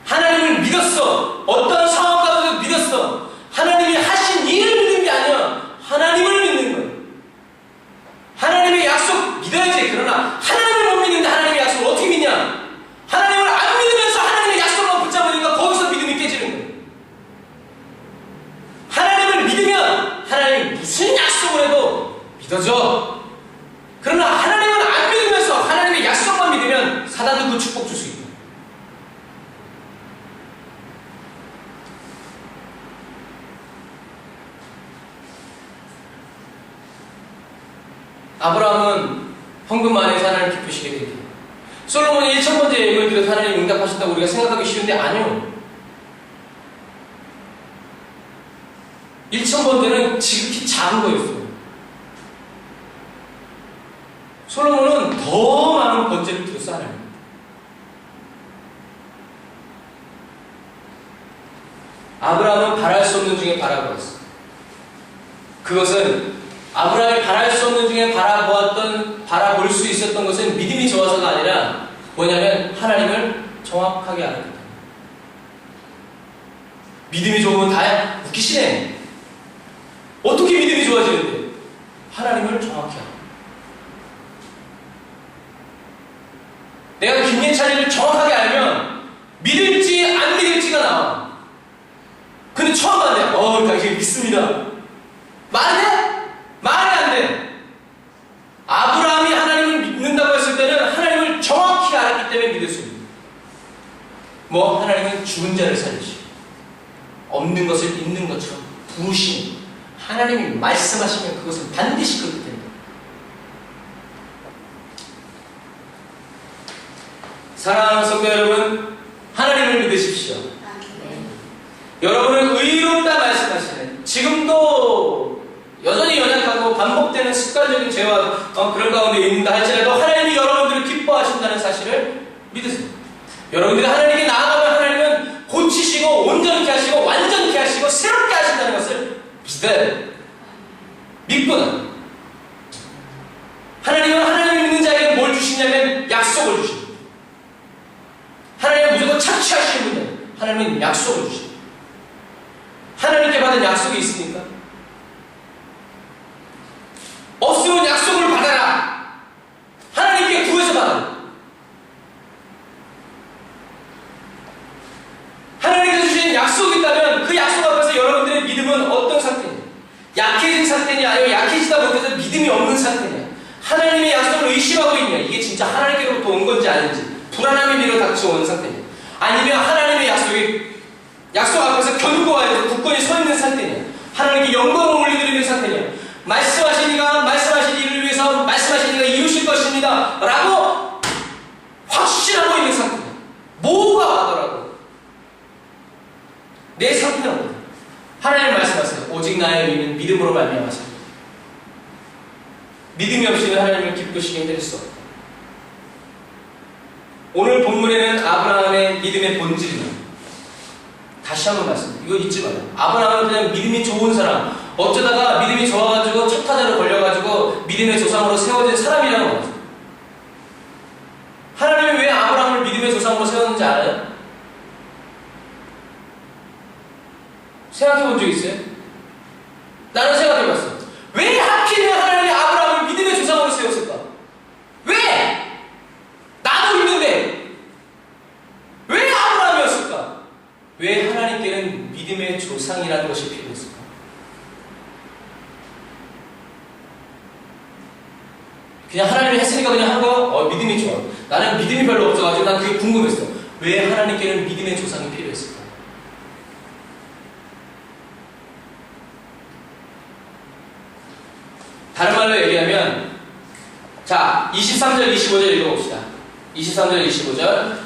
하나님을 믿었어. 어떤 상황 가운데도 믿었어. 하나님이 하신 일을 믿는 게 아니야. 하나님을 믿는 거예요. 하나님의 약속 믿어야지. 그러나 하나님을 못 믿는데 하나님의 약속을 어떻게 믿냐? 하나님을 안 믿으면서 하나님의 약속만 붙잡으니까 거기서 믿음이 깨지는 거예요. 하나님을 믿으면 하나님이 무슨 약속을 해도 믿어져. 그러나 하나님을 안 믿으면서 하나님의 약속만 믿으면 사단도 그 축복 줄 수 있다. 아브라함은 헌금 많이 해서 하나님 기쁘시게 되기. 솔로몬이 1000번째 예물을 드려서 하나님 응답하신다고 우리가 생각하기 쉬운데 아니요. 1000번째는 지극히 작은 거였어요. 솔로몬은 더 많은 번제를 드렸어 하나님. 아브라함은 바랄 수 없는 중에 바라보았어. 그것은 아브라함이 바랄 수 없는 중에 바라볼 수 있었던 것은 믿음이 좋아서가 아니라 뭐냐면 하나님을 정확하게 알았다. 믿음이 좋으면 다 웃기시네. 어떻게 믿음이 좋아지는데? 하나님을 정확히 알아. 내가 김예찬이를 정확하게 알면 믿을지 안 믿을지가 나와. 근데 처음 안 돼. 나 이제 믿습니다. 말이 돼? 말이 안 돼. 아브라함이 하나님을 믿는다고 했을 때는 하나님을 정확히 알았기 때문에 믿을 수 있는. 하나님은 죽은 자를 살리시고 없는 것을 있는 것처럼 부으시는. 하나님이 말씀하시면 그것은 반드시 그렇게 됩니다. 사랑하는 성도 여러분, 하나님을 믿으십시오. 여러분은 의롭다 말씀하시는, 지금도 여전히 연약하고 반복되는 습관적인 죄와 그런 가운데 있는다 할지라도 하나님이 여러분들을 기뻐하신다는 사실을 믿으세요. 여러분들이 하나님께 나아가면 하나님은 고치시고 온전케 하시고 완전케 하시고 새롭게 하신다는 것을 믿어요. 믿고는 하나님은 하나님을 믿는 자에게 뭘 주시냐면 약속을 주십니다. 하나님은 무조건 착취하시는 분이에요. 하나님은 약속을 주십니다. 하나님께 받은 약속이 있습니까? 없으면 약속을 받아라. 하나님께 구해서 받아라. 하나님께서 주신 약속이 있다면 그 약속 앞에서 여러분들의 믿음은 어떤 상태냐? 약해진 상태냐? 아니면 약해지다 못해서 믿음이 없는 상태냐? 하나님의 약속을 의심하고 있냐? 이게 진짜 하나님께로부터 온 건지 아닌지 불안함이 밀어 닥쳐온 상태냐? 아니면 하나님의 약속 앞에서 견고하게 굳건히 서 있는 상태냐? 하나님께 영광을 올려드리는 상태냐? 말씀하신 일을 위해서 말씀하신 이가 이루실 것입니다 라고 확신하고 있는 상태냐? 뭐가 와더라도 내 상태는 어떠냐? 하나님 말씀하세요. 오직 나의 의는 믿음으로 말미암아서. 믿음이 없이는 하나님을 기쁘시게 해드릴 수 없다. 오늘 본문에는 아브라함의 믿음의 본질이다. 다시 한번 말씀. 이거 잊지 마요. 아브라함은 그냥 믿음이 좋은 사람. 어쩌다가 믿음이 좋아가지고 첫 타자로 걸려가지고 믿음의 조상으로 세워진 사람이라는 거죠. 하나님이 왜 아브라함을 믿음의 조상으로 세웠는지 알아요? 생각해 본 적 있어요? 나는 생각해 봤어. 왜 하필이면 하나님이 아브라함을 믿음의 조상으로 세웠을까? 왜? 나도 있는데 왜 아브라함이었을까? 왜 하나님께는 믿음의 조상이라는 것이 필요했을까? 그냥 하나님이 했으니까 그냥 한 거, 믿음이 좋아. 나는 믿음이 별로 없어가지고 난 그게 궁금했어. 왜 하나님께는 믿음의 조상이 필요했을까? 다른 말로 얘기하면, 자, 23절, 25절 읽어봅시다. 23절, 25절,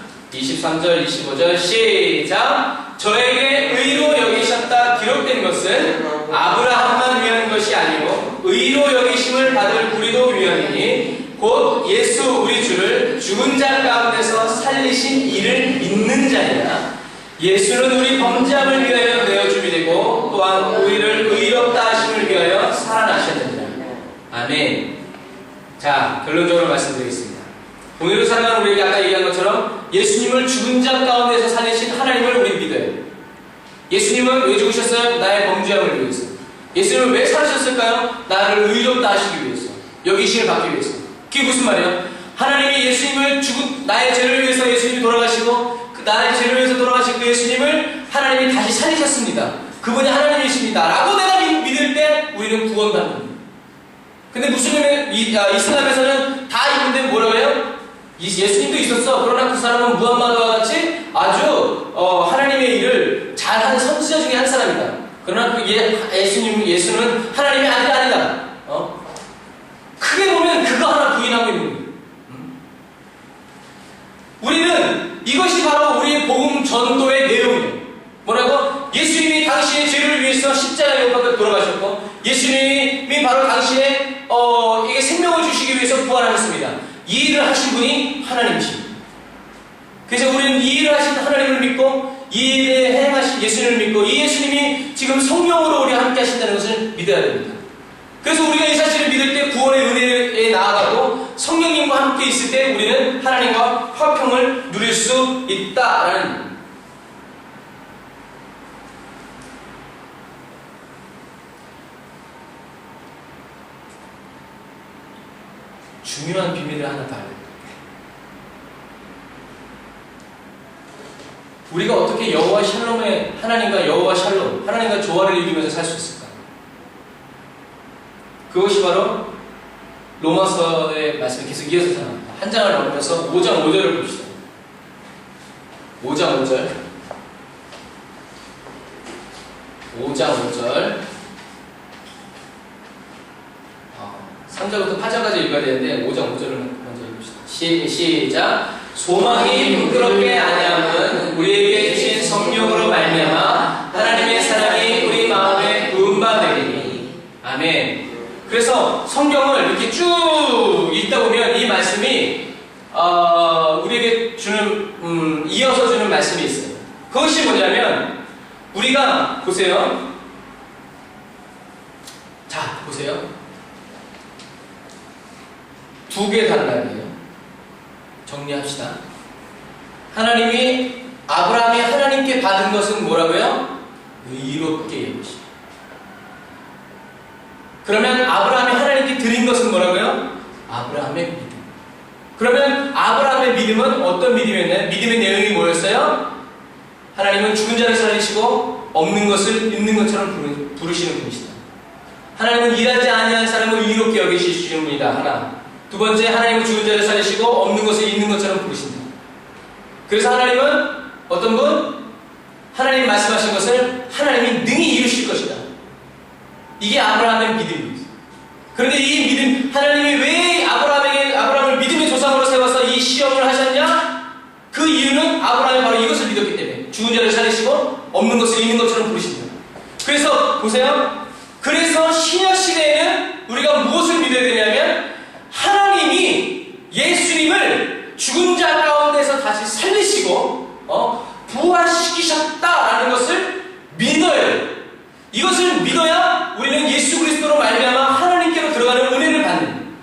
시작! 저에게 의로 여기셨다 기록된 것은 아브라함만 위한 것이 아니고 의로 여기심을 받을 우리도 위함이니 곧 예수 우리 주를 죽은 자 가운데서 살리신 이를 믿는 자니라. 예수는 우리 범죄함을 위하여 내어줌이 되고 또한 우리를 의롭다 하심을 위하여 살아나셨느니라. 아멘. 자, 결론적으로 말씀드리겠습니다. 오늘을 살아가는 우리에게 아까 얘기한 것처럼 예수님을 죽은 자 가운데서 살리신 하나님을 우리 믿어요. 예수님은 왜 죽으셨어요? 나의 범죄함을 위해서. 예수님은 왜 살으셨을까요? 나를 의롭다 하시기 위해서. 여기심을 받기 위해서. 그게 무슨 말이에요? 하나님이 예수님을 나의 죄를 위해서 예수님이 돌아가시고 나의 죄를 위해서 돌아가신 그 예수님을 하나님이 다시 살리셨습니다. 그분이 하나님이십니다 라고 내가 믿을 때 우리는 구원받는 거예요. 근데 무슬림의 이슬람에서는 다 있는데 뭐라고 해요? 예수님도 있었어. 그러나 그 사람은 무함마드와 같이 아주 하나님의 일을 잘한 선지자 중에 한 사람이다. 그러나 그 예수는 하나님의 아들이 아니다. 크게 보면 그거 하나 부인하고 있는 거예요. 우리는 이것이 바로 우리의 복음 전도의 내용이에요. 뭐라고? 예수님이 당신의 죄를 위해서 십자가에 못 박혀 돌아가셨고 예수님이 바로 당신의 이게 생명을 주시기 위해서 부활하셨습니다. 이 일을 하신 분이 하나님이십니다. 그래서 우리는 이 일을 하신 하나님을 믿고 이 일에 행하신 예수님을 믿고 이 예수님이 지금 성령으로 우리와 함께 하신다는 것을 믿어야 됩니다. 그래서 우리가 이 사실을 믿을 때 구원의 은혜에 나아가고 성령님과 함께 있을 때 우리는 하나님과 화평을 누릴 수 있다라는 중요한 비밀을 하나 봐야 돼요. 우리가 어떻게 여호와 샬롬의 하나님과 여호와 샬롬, 하나님과 조화를 이루면서 살 수 있을까? 그것이 바로 로마서의 말씀이 계속 이어서 나옵니다. 한 장을 넘겨서 5장 5절을 봅시다. 5장 5절 3절부터 8절까지 읽어야 되는데 5장 5절을 먼저 읽읍시다. 시작. 소망이 부끄럽게 아니함은 우리에게 주신 성령으로 말미암아 하나님의 사랑이 우리 마음에 부은 바 되리니. 아멘. 그래서 성경을 이렇게 쭉 읽다 보면 이 말씀이 우리에게 주는 이어서 주는 말씀이 있어요. 그것이 뭐냐면 우리가 보세요. 자, 보세요. 두 개 다른 말이에요. 정리합시다. 하나님이 아브라함이 하나님께 받은 것은 뭐라고요? 의롭게 여기시. 그러면 아브라함이 하나님께 드린 것은 뭐라고요? 아브라함의 믿음. 그러면 아브라함의 믿음은 어떤 믿음이었나요? 믿음의 내용이 뭐였어요? 하나님은 죽은 자를 살리시고 없는 것을 있는 것처럼 부르시는 분이시다. 하나님은 일하지 아니한 사람을 의롭게 여기시는 분이다. 하나. 두 번째, 하나님은 죽은 자를 살리시고 없는 것을 있는 것처럼 부르신다. 그래서 하나님은 어떤 분? 하나님 말씀하신 것을 하나님이 능히 이루실 것이다. 이게 아브라함의 믿음입니다. 그런데 이 믿음, 하나님이 왜 아브라함을 믿음의 조상으로 세워서 이 시험을 하셨냐? 그 이유는 아브라함이 바로 이것을 믿었기 때문에 죽은 자를 살리시고 없는 것을 있는 것처럼 부르신다. 그래서 보세요. 그래서 신약 시대에는 우리가 무엇을 믿어야 되냐면 하나님이 예수님을 죽은 자 가운데서 다시 살리시고 부활시키셨다라는 것을 믿어야 돼요. 이것을 믿어야 우리는 예수 그리스도로 말미암아 하나님께로 들어가는 은혜를 받는.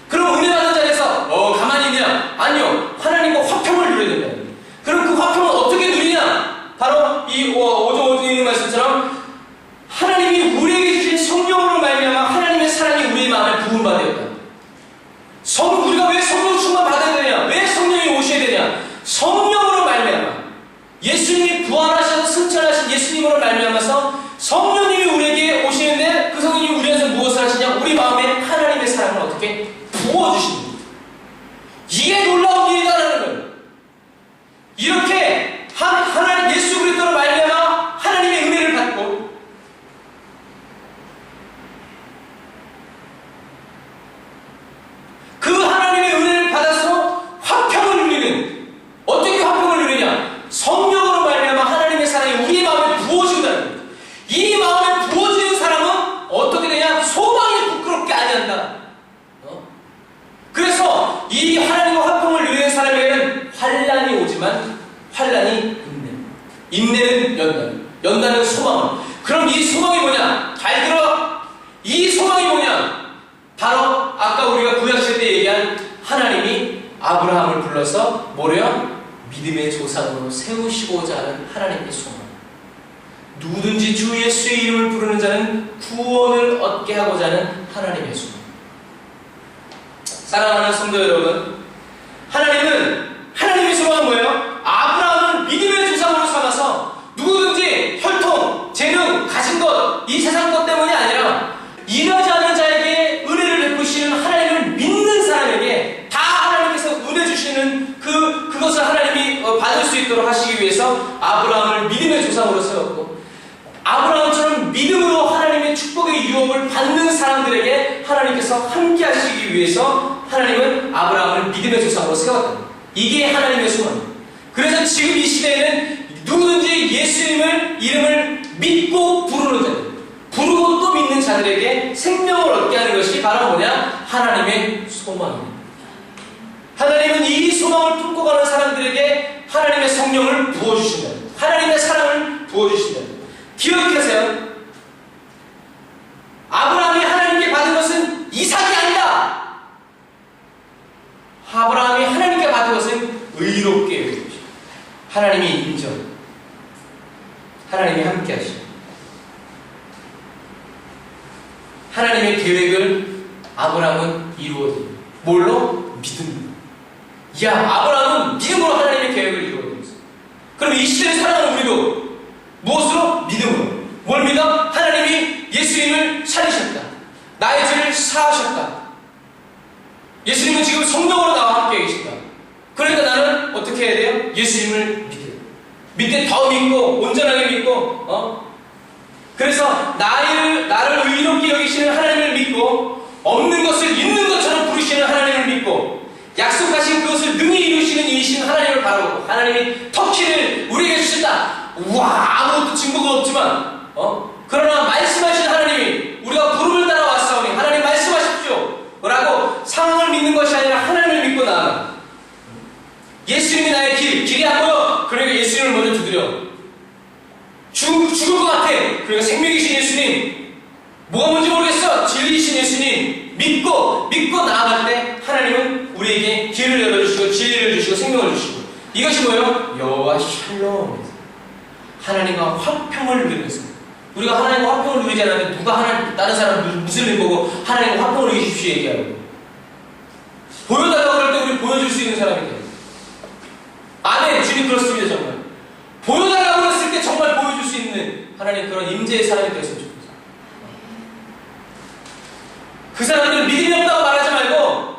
그럼 은혜 받은 자리에서 가만히 있냐? 아니요. 하나님과 화평을 누려야 된다. 그럼 그 화평은 어떻게 누리냐? 바로 이 5조 5조에 있는 말씀처럼 하나님이 우리에게 주신 성령으로 말미암아 하나님의 사랑이 우리의 마음에 부음받았다. 우리가 왜 성령 충만 받아야 되냐? 왜 성령이 오셔야 되냐? 성령으로 말미암아 예수님이 부활하셔서 승천하신 예수님으로 말미암아서 성령님이 우리에게 오시는데 그 성령님이 우리에서 무엇을 하시냐? 우리 마음에 하나님의 사랑을 어떻게 부어주십니다. 이게 놀라운 일이다라는 거예요. 이렇게 하나님 예수 그리스도로 말미암아 하나님의 은혜를 받고 그 하나님의 은혜를 받아서 화평을 누리는. 어떻게 화평을 누리냐? 성령으로 말미암아 하나님의 사랑이 우리의 마음에 부어진다는 거예요. 이 마음에 부어지는 사람은 어떻게 되냐? 소망이 부끄럽게 아니한다. 그래서 이 하나님과 화평을 누리는 사람에게는 환난이 오지만 환난이 인내는 연단, 연단은 소망을. 그럼 이 소망이 뭐냐? 잘 들어. 이 소망이 뭐냐? 바로 아까 우리가 구약시대 때 얘기한 하나님이 아브라함을 불러서 뭐래요? 믿음의 조상으로 세우시고자 하는 하나님의 소망. 누구든지 주 예수의 이름을 부르는 자는 구원을 얻게 하고자 하는 하나님의 소망. 사랑하는 성도 여러분, 하나님의 소망은 뭐예요? 아브라함을 믿음의 조상으로 삼아서 누구든지 혈통, 재능, 가진 것, 이 세상 것 때문이 아니라 일하지 않는 자에게 은혜를 베푸시는 하나님을 믿는 사람에게 다 하나님께서 은혜 주시는 그것을 하나님이 받을 수 있도록 하시기 위해서 아브라함을 믿음의 조상으로 세웠고, 아브라함처럼 믿음으로 하나님의 축복의 유업을 받는 사람들에게 하나님께서 함께 하시기 위해서 하나님은 아브라함을 믿음의 조상으로 세웠다. 이게 하나님의 소망입니다. 그래서 지금 이 시대에는 누구든지 예수님을 이름을 믿고 부르는 자들, 부르고 또 믿는 자들에게 생명을 얻게 하는 것이 바로 뭐냐? 하나님의 소망입니다. 하나님은 이 소망을 품고 가는 사람들에게 하나님의 성령을 부어주신다. 하나님의 사랑을 부어주신다. 기억하세요. 아브라함이 하나님께 받은 것은 이삭이 아니다. 아브라함이 하나님께 받은 것은 의롭게 여기십시오. 하나님이 인정. 하나님이 함께 하시오. 하나님의 계획을 아브라함은 이루어줍니다. 뭘로? 믿음으로. 아브라함은 믿음으로 하나님의 계획을 이루어줍니다. 그럼 이 시대에 살아가는 우리도 무엇으로? 믿음으로. 뭘 믿어? 하나님이 예수님을 살리셨다. 나의 죄를 사하셨다. 예수님은 지금 성령으로 나와 함께 계신다. 그러니까 나는 어떻게 해야 돼요? 예수님을 믿되 더 믿고 온전하게 믿고 그래서 나를 의롭게 여기시는 하나님을 믿고 없는 것을 있는 것처럼 부르시는 하나님을 믿고 약속하신 그것을 능히 이루시는 이신 하나님을 바라보고 하나님이 터키를 우리에게 주신다. 아무것도 증거가 없지만 그러나 말씀하신 하나님이 우리가 부름을 따라 왔사오니 하나님 말씀하십시오 라고 상황을 믿는 것이 아니라 하나님을 믿고 나아가. 예수님이 나의 길이 안 보여. 그러니까 예수님을 먼저 두드려. 죽을 것 같아. 그러니까 생명이신 예수님. 뭐가 뭔지 모르겠어. 진리이신 예수님 믿고 나아갈 때 하나님은 우리에게 길을 열어주시고 진리를 주시고 생명을 주시고. 이것이 뭐예요? 여호와 샬롬. 하나님과 화평을 누리면서. 우리가 하나님과 화평을 누리지 않는데 누가 다른 사람 무슬림 보고 하나님과 화평을 누리십시오 얘기하고 보여달라고 그럴 때 우리 보여줄 수 있는 사람이 돼요. 아멘. 주님 그렇습니다. 정말 보여달라고 그랬을 때 정말 보여줄 수 있는 하나님 그런 임재의 사람이 되었으면 좋겠어요. 그 사람들 믿음이 없다고 말하지 말고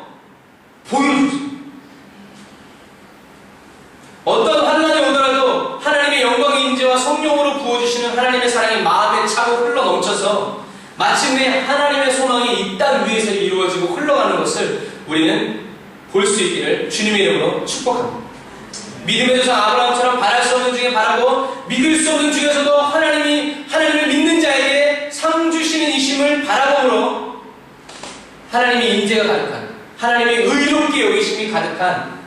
보여주세요. 어떤 주신 하나님의 사랑이 마음에 차고 흘러 넘쳐서 마침내 하나님의 소망이 이 땅 위에서 이루어지고 흘러가는 것을 우리는 볼 수 있기를 주님의 이름으로 축복합니다. 믿음의 조상 아브라함처럼 바랄 수 없는 중에 바라고 믿을 수 없는 중에서도 하나님을 믿는 자에게 상 주시는 이심을 바라봄으로 하나님의 인재가 가득한, 하나님의 의롭게 여기심이 가득한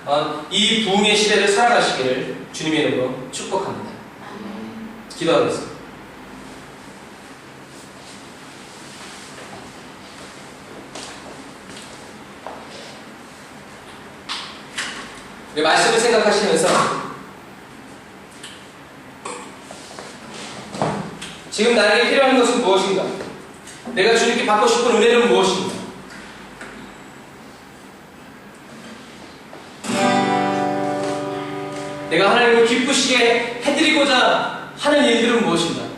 이 부흥의 시대를 살아가시기를 주님의 이름으로 축복합니다. 기도하겠습니다. 말씀을 생각하시면서 지금 나에게 필요한 것은 무엇인가? 내가 주님께 받고 싶은 은혜는 무엇인가? 내가 하나님을 기쁘시게 해드리고자 하는 일들은 무엇인가?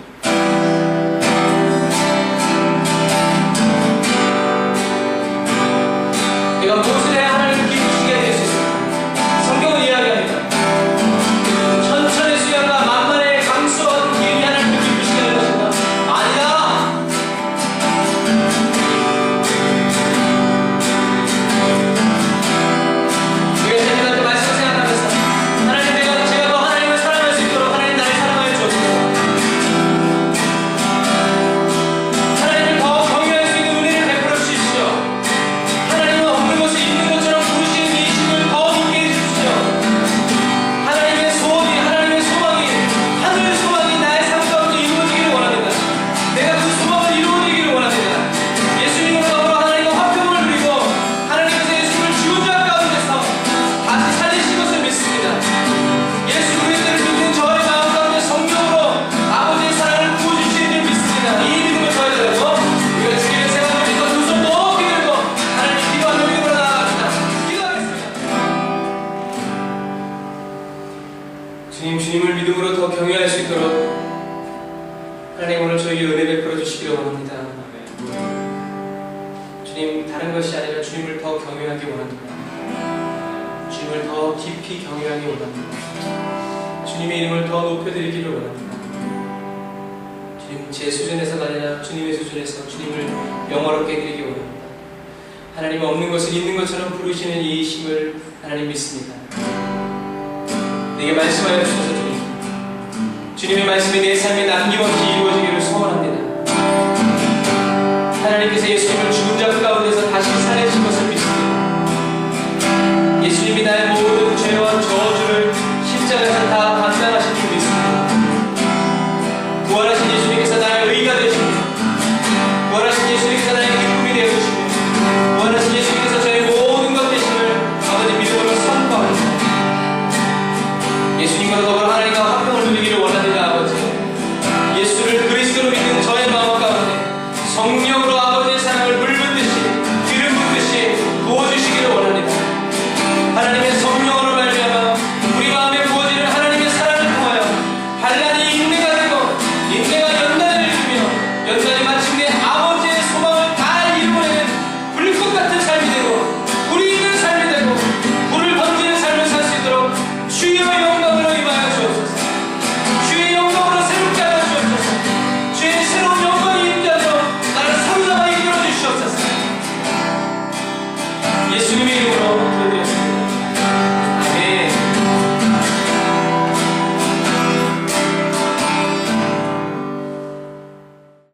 내가 무엇을 해야 하나님을 기쁘시게 해드릴 수 있을까? 성경은 이야기합니다. 천천의 수양과 만만의 강수와 같은 길이 하나님을 기쁘시게 하는 것인가? 아니다! 우리가 자신한테 말씀을 생각하면서 하나님, 제가 더 하나님을 사랑할 수 있도록 하나님 나를 사랑하여 주옵소서. 하나님을 더 경외할 수 있는 은혜를 베풀어 주십시오. 하나님은 없는 것을 있는 것처럼 부르시는 이 힘을 더 믿게 해주십시오. 하나님의 소원이, 하나님의 소망이, 하늘 소망이 나의 삶 가운데 이루어지기를 원합니다. 내가 그 소망을 이루어지기를 원합니다. 예수님으로 더불어 하나님과 화평을 누리고 하나님께서 예수님을 죽은 자 가운데서 다시 살리신 것을 믿습니다. 예수 그리스도를 믿는 저의 마음 가운데 성령으로 아버지의 사랑을 부어주시는 줄 믿습니다. 이 믿음을 저에 들고 우리가 주님의 생각을 믿고 두 손 높이 들고 하나님 기도하며 믿음으로 나아갑니다. 기도하겠습니다. 주님을 믿음으로 더 경외할 수 있도록 하나님 오늘 저에게 은혜를 베풀어주시기를 원합니다. 주님, 다른 것이 아니라 주님을 더 경외하기 원합니다. 주님을 더 깊이 경외하기 원합니다. 주님의 이름을 더 높여드리기를 원합니다. 주님, 제 수준에서가 아니라 주님의 수준에서 주님을 영화롭게 해드리기 원합니다. 하나님, 없는 것을 있는 것처럼 부르시는 이 힘을 하나님 믿습니다. 내게 말씀하여 주셔서 주님, 주님의 말씀이 내 삶에 남김없이 이루어지기를 소원합니다. 하나님께서 예수님을 죽은 자 가운데서 다시 살리신 것을 믿습니다. 예수님이 나의 모든 죄와 저주를 십자가에서 다 감당하신 줄 믿습니다. 부활하신 예수님께서 나의 의가 되시고, 부활하신 예수님께서 나의 기쁨이 되어주시고, 부활하신 예수님께서 저의 모든 것 되심을 아버지 믿음으로 선포합니다. 예수님과 더불어 하나님과 화평을 누리기를 원합니다. 아버지, 예수를 그리스도로 믿는 저의 마음 가운데 성령으로 아버지의 사랑을 물붓듯이 기름 붓듯이 부어주시기를 원합니다. 하나님의 성령으로 말미암아 우리 마음에 부어지는 하나님의 사랑을 통하여 반란이 인내가 되고 인내가 연단을 이루며 연단이 마침내 아버지의 소망을 다 이루어내는 불꽃 같은 삶이 되고 불이 있는 삶이 되고 불을 번지는 삶을 살 수 있도록 주의 영광으로 임하여 주옵소서. 주의 영광으로 새롭게 하여 주옵소서. 주의 새로운 영광이 임자로 나를 사로잡아 이끌어 주시옵소서. 예수님의 이름으로 기도드립니다.